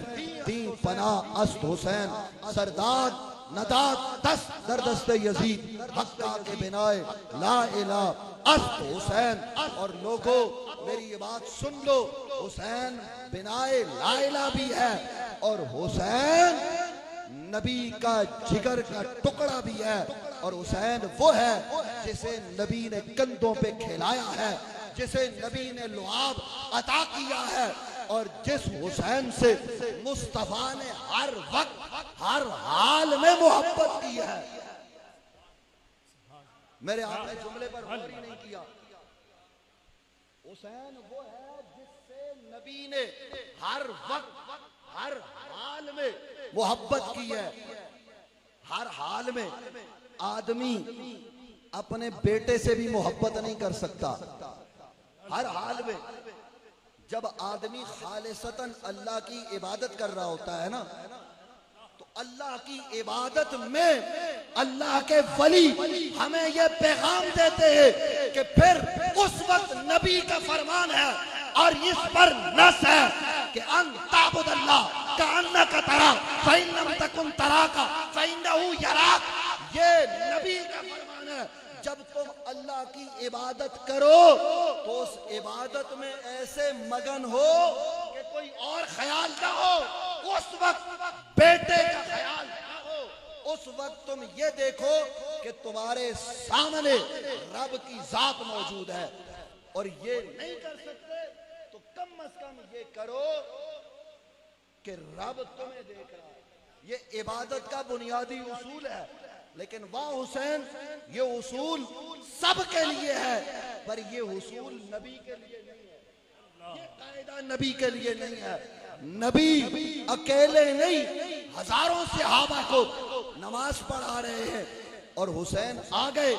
दी पना अस्त हुसैन, सरदार नदात दस दरदस्ते यजीद, हक्का के बिनाए ला इला अस्त हुसैन। और लोगों मेरी ये बात सुन लो, हुसैन बिनाए ला इला भी है, और हुसैन नबी का जिगर का टुकड़ा भी है, और हुसैन वो है जिसे नबी ने कंधों पे खिलाया है, जिसे नबी ने लुआब अता किया है, और जिस हुसैन से मुस्तफा ने हर वक्त हर हाल में मोहब्बत की है। मेरे आपने जुमले पर गौर ही नहीं किया। हुसैन वो है जिससे नबी ने हर वक्त हर हाल में मोहब्बत की है। हर हाल में आदमी अपने बेटे से भी मोहब्बत नहीं कर सकता। हर हाल में जब आदमी खालिसतन अल्लाह की इबादत कर रहा होता है ना, तो अल्लाह की इबादत में अल्लाह के वली हमें यह पैगाम देते हैं कि फिर उस वक्त नबी का फरमान है और इस पर नस है कि अंताबुदल्लाह का अन्ना का तरा फइन्नम तकुन तरा का फइन्नहु यराक। ये नबी का फरमान है, जब तुम अल्लाह की इबादत करो तो उस इबादत में ऐसे मगन हो कि कोई और ख्याल ना हो, उस वक्त बेटे का ख्याल ना हो। उस वक्त तुम ये देखो कि तुम्हारे सामने रब की जात मौजूद है, और ये नहीं कर सकते तो कम अज कम ये करो कि रब तुम्हें देख रहा है। ये इबादत का बुनियादी उसूल है। लेकिन वाह हुसैन, ये उसूल सबके लिए है, पर ये उसूल नबी के लिए नहीं है, ये कायदा नबी के लिए नहीं है। नबी अकेले नहीं, हजारों सहाबा को नमाज पढ़ा रहे हैं, और हुसैन आ गए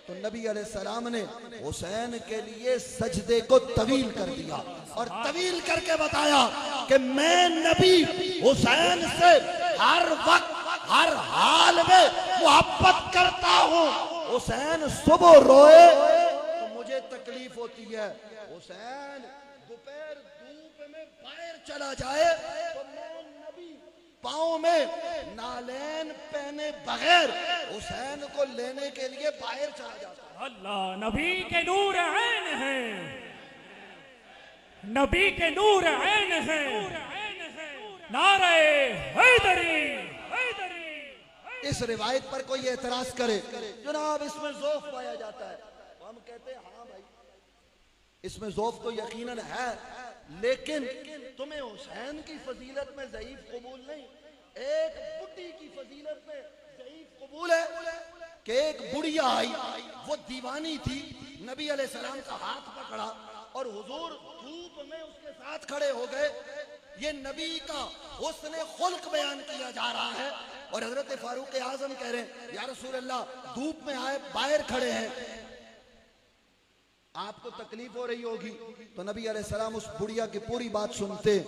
तो नबी अलैहिस्सलाम ने हुसैन के लिए सजदे को तवील कर दिया, और तवील करके बताया कि मैं नबी हुसैन से हर वक्त हर हाल में मोहब्बत करता हूँ। हुसैन सुबह रोए तो मुझे तकलीफ होती है, हुसैन दोपहर धूप में बाहर चला जाए तो मैं नबी पाँव में नालैन पहने बगैर हुसैन को लेने के लिए बाहर चला जाता हूँ। अल्लाह नबी के नूर ऐन है, नबी के नूर ऐन है, नारे हैदरी। इस रिवायत पर कोई एतराज करे जनाब इसमें ज़ौफ़ पाया जाता है, तो हम कहते हैं हाँ भाई इसमें ज़ौफ़ तो यकीनन है, लेकिन तुम्हें हुसैन की फजीलत में ज़ईफ कबूल नहीं, एक बुढ़ी की फजीलत में ज़ईफ कबूल है कि एक बुढ़िया आई, वो दीवानी थी, नबी अलैहिस्सलाम का हाथ पकड़ा और हुजूर धूप में उसके साथ खड़े हो गए। ये नबी का हुस्न खुल्क बयान किया जा रहा है, और हजरत फारूक आजम कह रहे हैं या रसूल अल्लाह धूप में आए बाहर खड़े हैं। आपको तकलीफ हो रही होगी तो नबी अलैहिस्सलाम उस बुढ़िया की पूरी बात सुनते।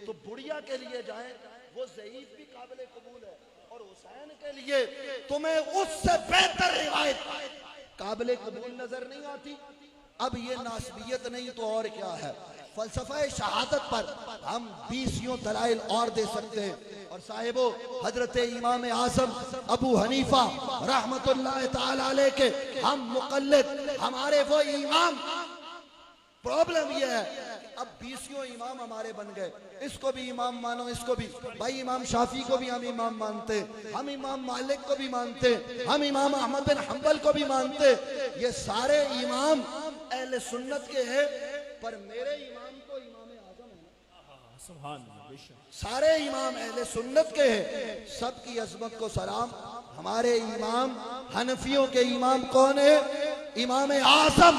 तो बुढ़िया के लिए जाए, वो ज़ईफ भी काबिल कबूल है, और हुसैन के लिए तुम्हें उससे बेहतर रिवायत काबिल कबूल नजर नहीं आती। अब ये नासबियत नहीं तो और क्या है। फलसफा शहादत पर हम 20 दलाइल और दे सकते हैं। और साहिबो, हजरत इमाम आज़म अबू हनीफा रहमतुल्लाह ताला अलैह के हम मुक़ल्लिद, हमारे वो इमाम। प्रॉब्लम ये है अब 20 इमाम हमारे बन गए, इसको भी इमाम मानो, इसको भी। भाई इमाम शाफी को भी हम इमाम मानते, हम इमाम मालिक को भी मानते, हम इमाम अहमद बिन हंबल को भी मानते। ये सारे इमाम अहले सुन्नत के हैं, पर मेरे इमाम तो इमाम आज़म है। सुभान अल्लाह, बेशक सारे इमाम अहले सुन्नत के हैं, सबकी अजमत को सलाम। हमारे इमाम हनफियों के इमाम कौन है? इमाम आज़म।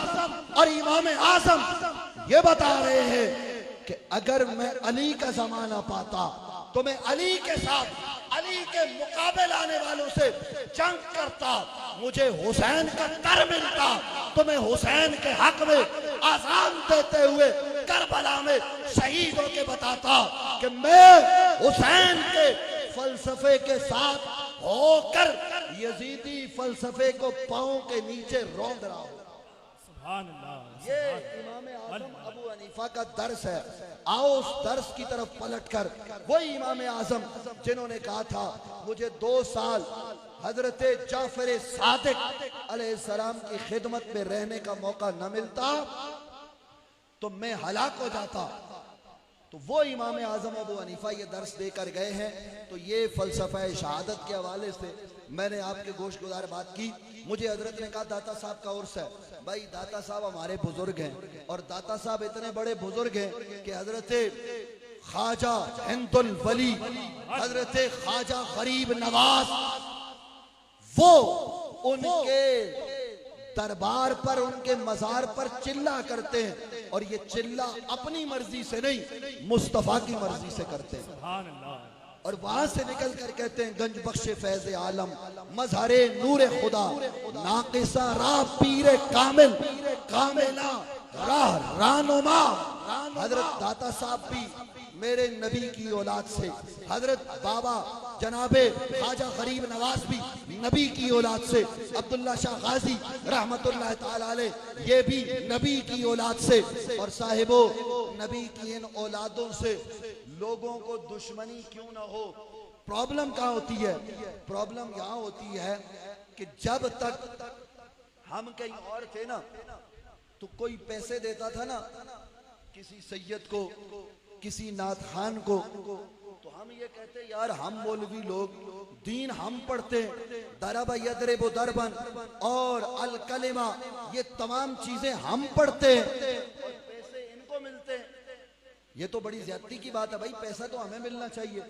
और इमाम आज़म ये बता रहे हैं कि अगर मैं अली का जमाना पाता तो मैं अली के साथ, अली के मुकाबले आने वालों से जंग करता। मुझे हुसैन का दर मिलता तो मैं हुसैन के हक में आज़ान देते हुए करबला में शहीद होके बताता कि मैं हुसैन के फलसफे के साथ होकर यजीदी फलसफे को पांव के नीचे रौंद रहा हूं। सुभान अल्लाह। ये इमाम आज़म अबू हनीफा का दर्स है। आओ उस दर्स की तरफ पलटकर, वही इमाम आज़म जिन्होंने कहा था मुझे 2 साल हजरत जाफर सादिक अलैहिस्सलाम की खिदमत में रहने का मौका न मिलता तो मैं हलाक हो जाता। तो वो इमाम आज़म अबू हनीफा ये दर्स देकर गए हैं। तो ये फलसफा शहादत के हवाले से मैंने आपके गोश गुजार बात की। मुझे हजरत ने कहा दाता साहब का उर्स है। भाई दाता साहब हमारे बुजुर्ग हैं, और दाता साहब इतने बड़े बुजुर्ग हैं कि हजरत ख्वाजा हिंदुल वली, हजरत ख्वाजा गरीब नवाज, वो उनके दरबार पर, उनके मजार पर चिल्ला करते हैं। और ये चिल्ला अपनी मर्जी से नहीं, मुस्तफा की मर्जी से करते हैं। सुभान अल्लाह। और वहां से निकल कर कहते हैं गंज बख्शे फैज़ आलम, मजहरे नूर खुदा, नाकिसा राह पीरे कामिल, कामिला राह रानुमा। हजरत दाता साहब भी मेरे नबी की औलाद से, हजरत बाबा जनाबे ख्वाजा गरीब नवाज भी नबी की औलाद से, अब्दुल्ला शाह गाजी रहमतुल्लाह ताला अलैह ये भी नबी की औलाद से। और साहिबो, नबी की इन औलादों से लोगों को दुश्मनी क्यों ना हो। प्रॉब्लम कहाँ होती है? प्रॉब्लम यहाँ होती है कि जब तक हम कहीं और थे ना, तो कोई पैसे देता था ना किसी सैयद को, किसी नाथ खान को, तो हम ये कहते यार हम मौलवी लोग दीन हम पढ़ते, दरब यदरिबु दरबन और अल कलिमा, ये तमाम चीजें हम पढ़ते और पैसे इनको मिलते हैं। ये तो बड़ी ज्यादती की बात है भाई, पैसा तो हमें मिलना चाहिए।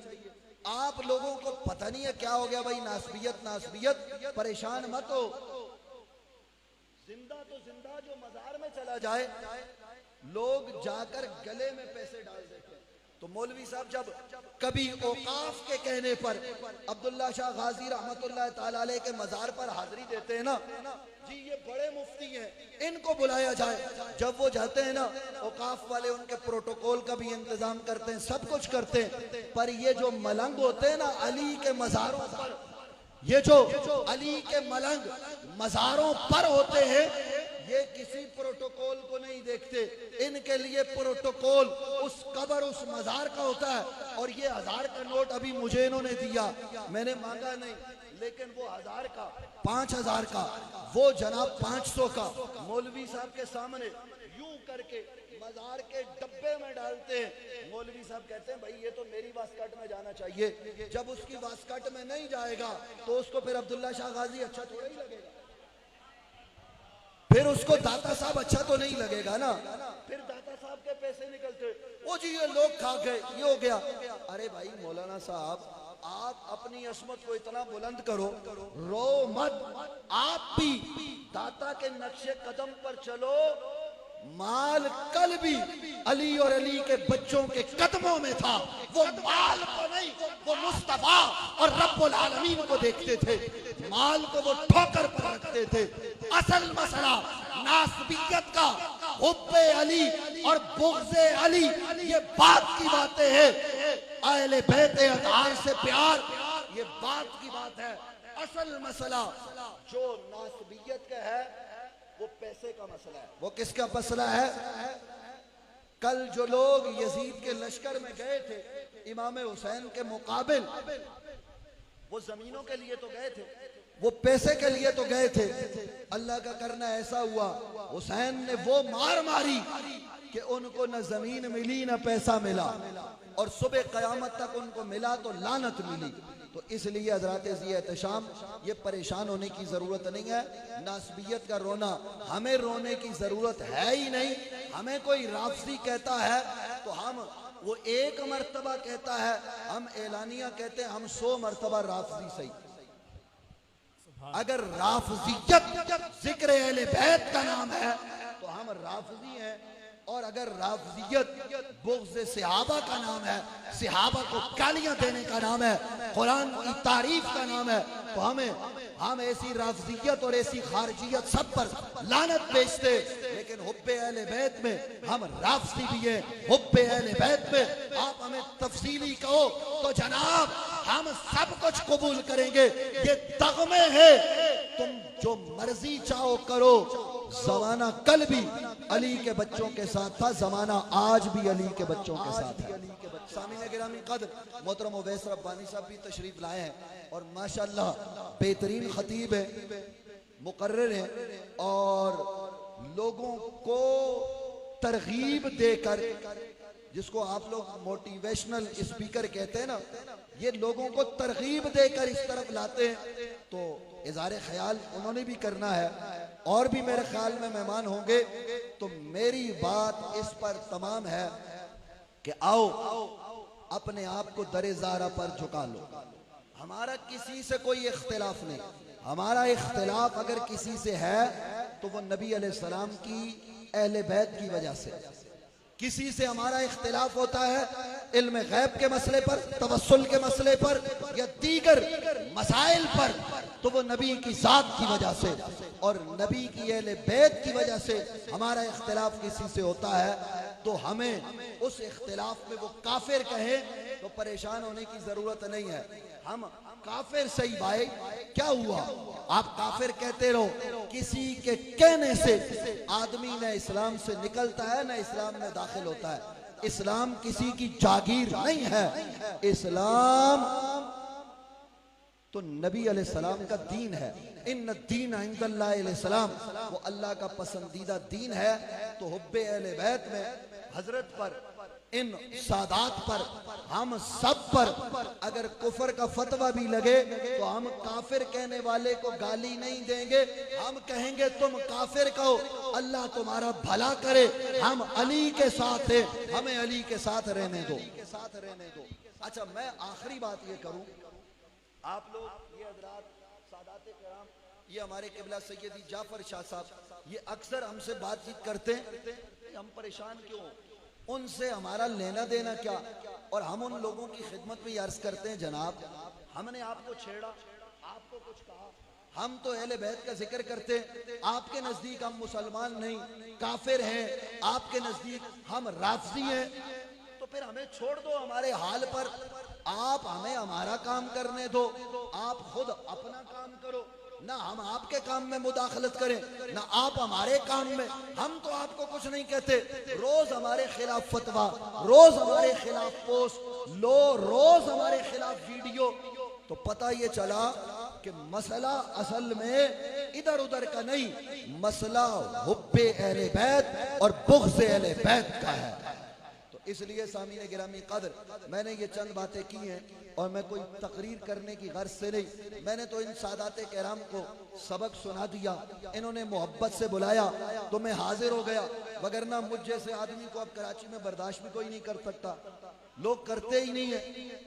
आप लोगों को पता नहीं है क्या हो गया भाई, नासबियत नासबियत। परेशान मत हो, जिंदा तो जिंदा जो मजार में चला जाए, लोग जाकर गले में पैसे डाल देते हैं। तो मौलवी साहब जब कभी औकाफ के कहने पर अब्दुल्ला शाह गाजी रहमतुल्लाह ताला अलैह के मजार पर हाजिरी देते हैं ना, जी ये बड़े मुफ्ती हैं, इनको बुलाया जाए। जब वो जाते हैं ना, औकाफ वाले उनके प्रोटोकॉल का भी इंतजाम करते हैं, सब कुछ करते हैं। पर ये जो मलंग होते हैं ना अली के मजारों पर, ये जो अली के मलंग मजारों पर होते हैं, ये किसी प्रोटोकॉल को नहीं देखते। इनके लिए प्रोटोकॉल उस कब्र, उस मजार का होता है। और ये 1000 का नोट अभी मुझे इन्होंने दिया, मैंने मांगा नहीं, लेकिन वो 1000 का, 5000 का, वो जनाब 500 का मौलवी साहब के सामने यूं करके मजार के डब्बे में डालते हैं। मौलवी साहब कहते हैं भाई ये तो मेरी वास्कट में जाना चाहिए। जब उसकी वास्कट में नहीं जाएगा तो उसको फिर अब्दुल्ला शाह गाजी अच्छा थोड़ा ही लगेगा, फिर उसको दाता साहब अच्छा तो नहीं लगेगा ना। फिर दाता साहब के पैसे निकलते, ओ जी ये लोग खा गए, ये हो गया। अरे भाई मौलाना साहब, आप अपनी असमत को इतना बुलंद करो, रो मत। आप भी दाता के नक्शे कदम पर चलो। माल कल भी अली और अली के बच्चों के कदमों में था। वो माल को नहीं, वो मुस्तफा और रब्बुल आलमीन को देखते थे। माल को वो ठोकर पर रखते थे। असल मसला नासबियत का, हुब्बे अली और बुग़्ज़े अली, ये बात की बातें हैं। अहले बैत अतहार से प्यार, ये बात की बात है। असल मसला जो नासबियत का है वो पैसे का मसला है। वो किसका मसला है? कल जो लोग यजीद के लश्कर में गए थे इमाम हुसैन के मुकाबिल, वो जमीनों के लिए तो गए थे, वो पैसे के लिए तो गए थे। अल्लाह का करना ऐसा हुआ, हुसैन ने वो मार मारी कि उनको न जमीन मिली न पैसा मिला, और सुबह कयामत तक उनको मिला तो लानत मिली। तो इसलिए हज़रात ज़ी-ए-एहतशाम, ये परेशान होने की जरूरत नहीं है। नासबियत का रोना, हमें रोने की जरूरत है ही नहीं। हमें कोई राफजी कहता है तो हम, वो एक मर्तबा कहता है, हम एलानिया कहते हैं, हम 100 मर्तबा राफजी सही। अगर राफजियत जिक्र अहले बैत का नाम है तो हम राफजी हैं, और अगर राफजियत बुग़्ज़े सहाबा का नाम है, सहाबा को गालियां देने का नाम है, कुरान की तारीफ का नाम है, तो हम ऐसी राफजियत और ऐसी खारजियत सब पर लानत भेजते। लेकिन हुब्बे अहले बैत में हम राफजी भी हैं, हुब्बे अहले बैत में आप हमें तफसीली कहो तो जनाब हम सब कुछ कबूल करेंगे। ये तगमे है, तुम जो मर्जी चाहो करो। जमाना कल भी अली के बच्चों के साथ था, जमाना आज भी अली के बच्चों के साथ है। सामीन गिरामी कद्र मोहतरम उवैस रब्बानी साहब भी तशरीफ लाए हैं, और माशाअल्लाह बेहतरीन खतीब है, मुकर्रर है, और लोगों को तरगीब देकर, जिसको आप लोग मोटिवेशनल स्पीकर कहते हैं ना, ये लोगों को तरगीब देकर इस तरफ लाते हैं। तो इज़हार ख्याल उन्होंने भी करना है, और भी मेरे ख्याल में मेहमान होंगे। तो मेरी बात इस पर तमाम है कि आओ अपने आप को दरे ज़ारा पर झुका लो। हमारा किसी से कोई इख्तिलाफ नहीं, हमारा इख्तिलाफ अगर किसी से है तो वो नबी अलैहिस्सलाम की अहले बैत की वजह से। किसी से हमारा इख्तिलाफ होता है इल्म गैब के मसले पर, तवस्सुल के मसले पर, या दीगर मसाइल पर, तो वो नबी की जात की वजह से और नबी की अहले बैत की वजह से हमारा इख्तिलाफ किसी से होता है। तो हमें उस इख्तिलाफ में वो काफिर कहे तो परेशान होने की जरूरत नहीं है। हम काफिर सही भाई, क्या हुआ, आप काफिर कहते रहो। किसी के कहने से आदमी न इस्लाम से निकलता है न इस्लाम में दाखिल होता है। इस्लाम किसी की जागीर नहीं है, इस्लाम तो नबी अलैहिस्सलाम का दीन है। इन्न दीन इंदल्लाहि अलैहिस्सलाम, वो अल्लाह का पसंदीदा दीन है। तो हुब्बे अहले बैत में हजरत पर, इन सादात पर, हम सब पर अगर कुफर का फतवा भी लगे तो हम काफिर कहने वाले को गाली नहीं देंगे। हम कहेंगे तुम काफिर कहो, अल्लाह तुम्हारा भला करे, हम अली के साथ हैं, हमें अली के साथ रहने दो। अच्छा, मैं आखिरी बात ये करूं, आप लोग ये हज़रात सादात किराम, ये हमारे किबला सैयदी जाफर शाह साहब, ये अक्सर हमसे बातचीत करते हैं, हम परेशान क्यों, उनसे हमारा लेना देना क्या। और हम उन लोगों की खिदमत में अर्ज करते हैं, जनाब हमने आपको छेड़ा, आपको कुछ कहा, हम तो अहले बैत का जिक्र करते हैं, आपके नजदीक हम मुसलमान नहीं काफिर हैं, आपके नजदीक हम राफजी हैं, तो फिर हमें छोड़ दो हमारे हाल पर, आप हमें हमारा काम करने दो, आप खुद अपना काम करो, ना हम आपके काम में मुदाखलत करें, ना आप हमारे काम में। हम तो आपको कुछ नहीं कहते, रोज हमारे खिलाफ फतवा, रोज हमारे खिलाफ पोस्ट लो, रोज हमारे खिलाफ वीडियो। तो पता ये चला कि मसला असल में इधर उधर का नहीं, मसला हुब्बे अहले बैत और बुग़्ज़े अहले बैत का है। तो इसलिए सामीन गिरामी कद्र, मैंने ये चंद बातें की हैं और मैं कोई तकरीर करने की गर्ज से नहीं, मैंने तो इन सादात किराम को सबक सुना दिया, इन्होंने मोहब्बत से बुलाया तो मैं हाजिर हो गया, वगरना मुझ जैसे आदमी को अब कराची में बर्दाश्त भी कोई नहीं कर सकता, लोग करते ही नहीं है।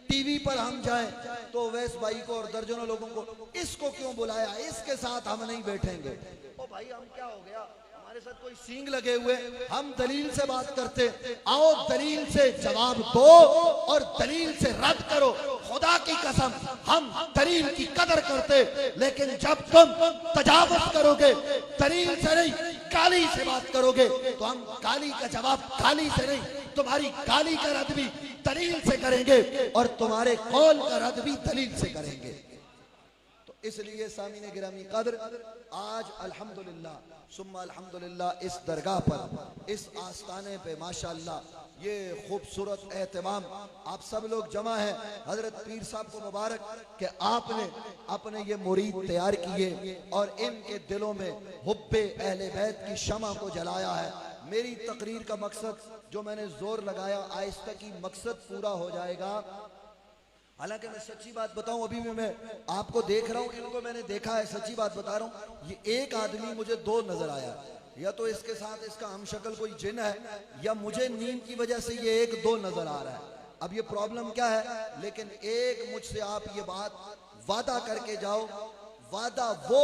टीवी पर हम जाएं तो वैस भाई को और दर्जनों लोगों को, इसको क्यों बुलाया, इसके साथ हम नहीं बैठेंगे। ओ भाई, हम क्या हो गया, हमारे साथ कोई सींग लगे हुए, हम दलील से बात करते, आओ दलील से जवाब दो और दलील से रद्द करो। खुदा की कसम हम दलील की कदर करते, लेकिन जब तुम तजावुज़ करोगे, दलील से नहीं गाली से बात करोगे तो हम गाली का जवाब गाली से नहीं, तुम्हारी गाली का रद्द भी दलील से करेंगे और तुम्हारे कौल का रद्द भी दलील से करेंगे। तो इसलिए सामीने गिरामी कदर, आज अल्हम्दुलिल्लाह सुम्मा अल्हम्दुलिल्लाह इस दरगाह पर, इस आस्ताने पे माशाअल्लाह ये खूबसूरत एहतमाम, आप सब लोग जमा हैं। हजरत पीर साहब को मुबारक कि आपने अपने ये मुरीद तैयार किए और इनके दिलों में हुब्बे अहले बैत की शमा को जलाया है। मेरी तकरीर का मकसद जो मैंने जोर लगाया, आहिस्ता की मकसद पूरा हो जाएगा। हालांकि मैं सच्ची बात बताऊं, अभी भी मैं आपको देख रहा हूं, इनको मैंने देखा है, सच्ची बात बता रहा हूं, ये एक आदमी मुझे दो नजर आया, या तो इसके साथ इसका हमशक्ल कोई जिन है या मुझे नींद की वजह से ये एक दो नजर आ रहा है। अब ये प्रॉब्लम क्या है, लेकिन एक मुझसे आप ये बात वादा करके जाओ, वादा वो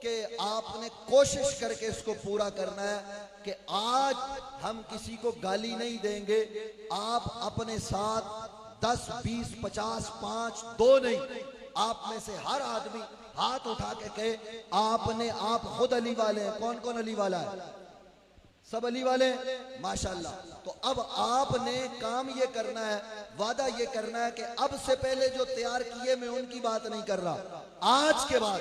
कि आपने कोशिश करके इसको पूरा करना है कि आज हम किसी को गाली नहीं देंगे। आप अपने साथ 10, 20, 50, 5, 2 नहीं, आप में से हर आदमी हाथ उठा के कहे आपने, आप खुद अली वाले हैं। कौन कौन अली वाला है? सब अली वाले हैं माशाल्लाह। तो अब आपने काम ये करना है, वादा ये करना है कि अब से पहले जो तैयार किए, मैं उनकी बात नहीं कर रहा, आज के बाद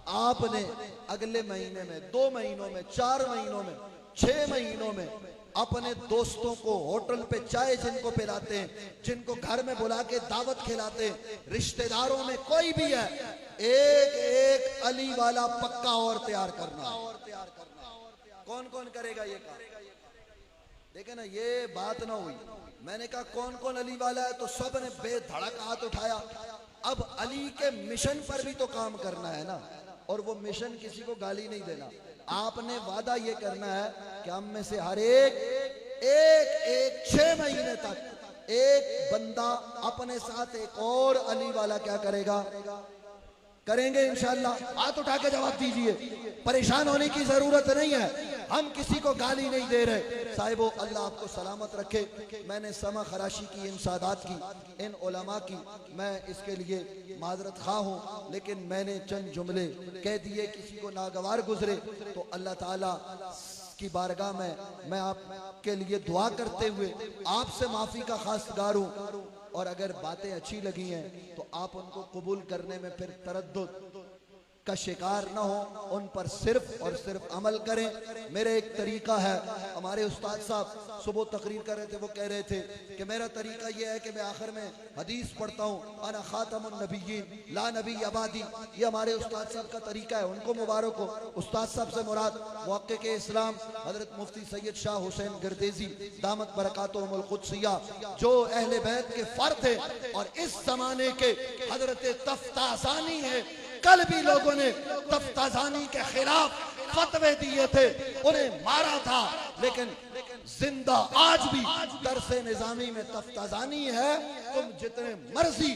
आपने अगले महीने में, 2 महीनों में, 4 महीनों में, 6 महीनों में अपने दोस्तों को होटल पे चाय जिनको पिलाते हैं, जिनको घर में बुला के दावत खिलाते हैं, रिश्तेदारों में कोई भी है, एक एक अली वाला पक्का और तैयार करना। कौन कौन करेगा ये काम? देखे ना, ये बात ना हुई। मैंने कहा कौन कौन अली वाला है, तो सब ने बेधड़क हाथ उठाया। अब अली के मिशन पर भी तो काम करना है ना, और वो मिशन किसी को गाली नहीं देना। आपने वादा ये करना है कि हम में से हर एक 6 महीने तक एक बंदा अपने साथ एक और अली वाला क्या करेगा, करेंगे इंशाअल्लाह। हाथ उठा के जवाब दीजिए, परेशान होने की जरूरत नहीं है, हम किसी को गाली नहीं दे रहे। साहिबो अल्लाह आपको सलामत रखे। मैंने समा खराशी की, इन सादात की, इन उलमा की, मैं इसके लिए माजरत खा हूँ, लेकिन मैंने चंद जुमले कह दिए, किसी को नागवार गुजरे तो अल्लाह ताला की बारगाह में मैं आपके लिए दुआ करते हुए आपसे माफी का खासगार हूँ। और अगर बातें अच्छी लगी हैं तो आप उनको कबूल करने में फिर तरद्दुद का शिकार ना हो, उन पर सिर्फ और सिर्फ अमल करें। मेरा एक तरीका है, हमारे उस्ताद साहब सुबह तकरीर कर रहे थे, वो कह रहे थे कि मेरा तरीका ये है कि मैं आखिर में हदीस पढ़ता हूँ, अना खातमुन नबिय्यीन ला नबी अबादी। ये हमारे उस्ताद साहब का तरीका है, उनको मुबारक हो। उस्ताद साहब से मुराद मुहक्किक इस्लाम हजरत मुफ्ती सैयद शाह हुसैन गर्देजी दामत बरकातुहुमुल कुद्सिया, जो अहले बैत के फर्द थे और इस जमाने के हजरत तफ्ताज़ानी है। कल भी लोगों ने तफ्ताज़ानी के खिलाफ फतवे दिए थे, उन्हें मारा था, लेकिन जिंदा आज भी दरसे निजामी में तफ्ताज़ानी है। तुम जितने मर्जी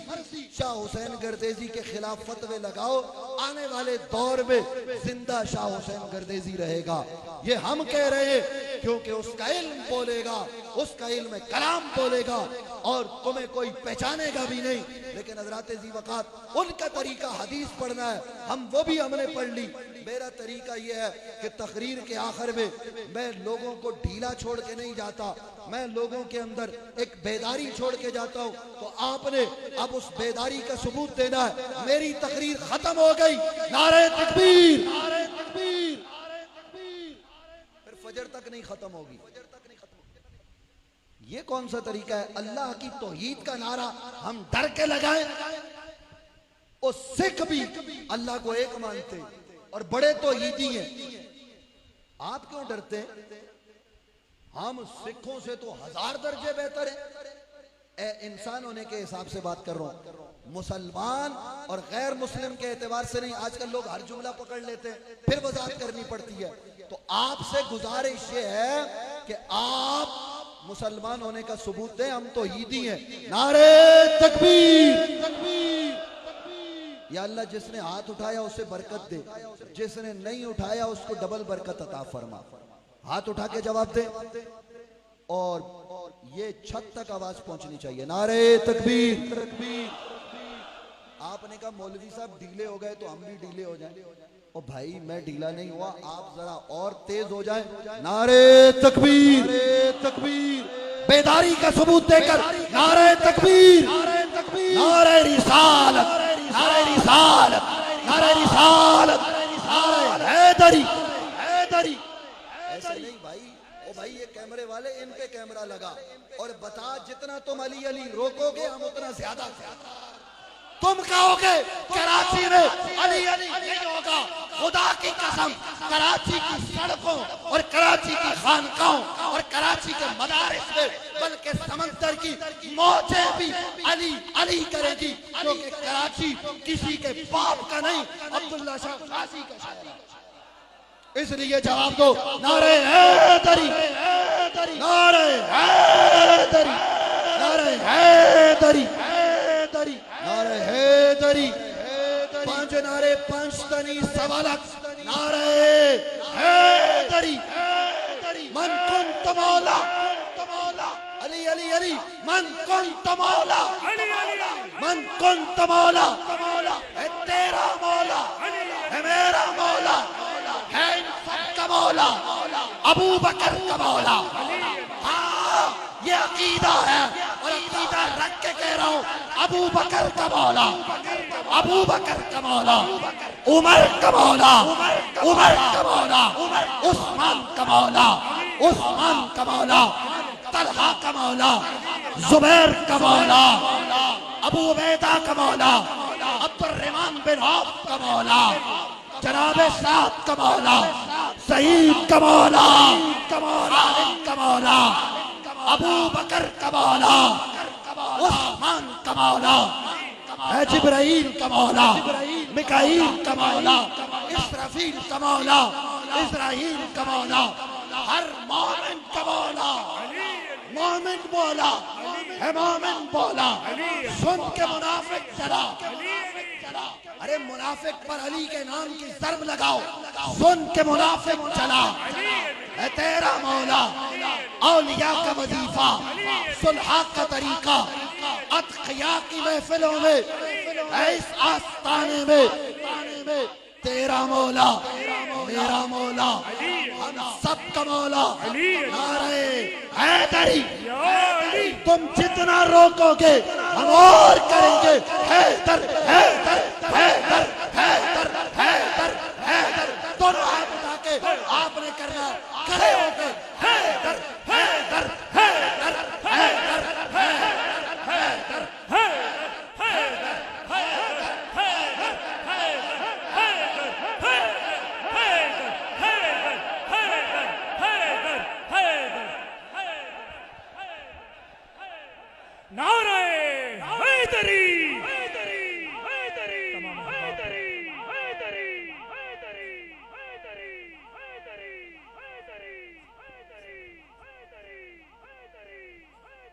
शाह हुसैन गर्देजी के खिलाफ फतवे लगाओ, आने वाले दौर में जिंदा शाह हुसैन गर्देजी रहेगा। ये हम कह रहे हैं क्योंकि उसका इल्म बोलेगा, उसका इल्म कलाम बोलेगा और तुम्हें कोई पहचानेगा भी नहीं। लेकिन हज़रात ज़ी वक़ात, उनका तरीका हदीस पढ़ना है, हम वो भी हमने पढ़ ली। मेरा तरीका ये है कि तकरीर के आखिर में मैं लोगों को ढीला छोड़ के नहीं जाता, मैं लोगों के अंदर एक बेदारी छोड़ के जाता हूँ। तो आपने अब उस बेदारी का सबूत देना है। मेरी तकरीर खत्म हो गई, नारे तकबीर, नारे तकबीर, फिर फजर तक नहीं खत्म होगी। ये कौन सा तरीका है? अल्लाह की तौहीद का नारा हम डर के लगाएं। और सिख भी अल्लाह को एक मानते और बड़े तौहीदी हैं, आप क्यों डरते हैं? हम सिखों से तो 1000 दर्जे बेहतर है। इंसान होने के हिसाब से बात कर रहा हूं, मुसलमान और गैर मुस्लिम के एतबार से नहीं। आजकल लोग हर जुमला पकड़ लेते हैं, फिर वजाहत करनी पड़ती है। तो आपसे गुजारिश ये है कि आप मुसलमान होने का सबूत दें, हम तो ईदी हैं। नारे तकबीर, तकबीर। या अल्लाह जिसने हाथ उठाया उसे बरकत दे, जिसने नहीं उठाया उसको डबल बरकत अता फरमा। हाथ उठा के जवाब दे और ये छत तक आवाज पहुंचनी चाहिए। नारे तकबीर, तकबीर। आपने कहा मौलवी साहब ढीले हो गए तो हम भी ढीले हो जाएं। ओ भाई मैं ढीला नहीं हुआ, आप जरा और तेज हो जाए। नारे तकबीर, तकबीर, बेदारी का सबूत देकर नारे तकबीर, नारे रिसालत, नारे रिसालत, नारे रिसालत, नारे हैदरी, हैदरी। ऐसा नहीं भाई, ओ भाई ये कैमरे वाले, इन पे कैमरा लगा और बता जितना तुम अली अली रोकोगे हम उतना ज्यादा तुम कहोगे कराची में अली अली नहीं होगा। खुदा की कसम, कराची की सड़कों और कराची की खानकाओं और कराची के मदारिस में बल्कि समंदर की मौजें भी अली अली करेगी, क्योंकि कराची किसी के बाप का नहीं, अब्दुल्ला शाह गाजी का शहर है। इसलिए जवाब दो, नारे हैदरी, नारे हैदरी, नारे हैदरी, नारे हैदरी, पांच नारे, पांच तनी सवालक, नारे हैदरी, मन कुंत मौला, अली अली अली, मन कुंत मौला, मन कुंत मौला, है तेरा मौला, है मेरा मौला, है इन सबका मौला, अबू बकर का मौला। हाँ ये अकीदा है और अकीदा रख के कह रहा हूँ, अबू बकर का मौला, अबू बकर का मौला, उमर का मौला, उमर का मौला, उस्मान का मौला, उस्मान का मौला, तलहा का मौला, जुबैर का मौला, अबू उबैदा का मौला, अब्दुर्रहमान बिन औफ का मौला, जनाब साद का मौला, सईद का मौला, खालिद का मौला, अबू बकर का मौला, उस्मान का मौला, है जिब्राइल का मौला, मिकाईल का मौला, इसराफील का मौला, इस्राईल का मौला, हर मोमिन का मौला, मोमिन बोला है, मोमिन बोला। सुन के मुनाफिक चला, अरे मुनाफिक पर अली के नाम की ज़र्ब लगाओ, सुन के मुनाफिक चला, है तेरा मौला, औलिया का वजीफा, सुलहा का तरीका, अतकिया की महफिलों में, इस आस्ताने में तेरा मौला, मेरा मौला, हम सबका मौला, नारे हैदरी। तुम जितना रोकोगे हम और करेंगे, हैदर, हैदर, हैदर,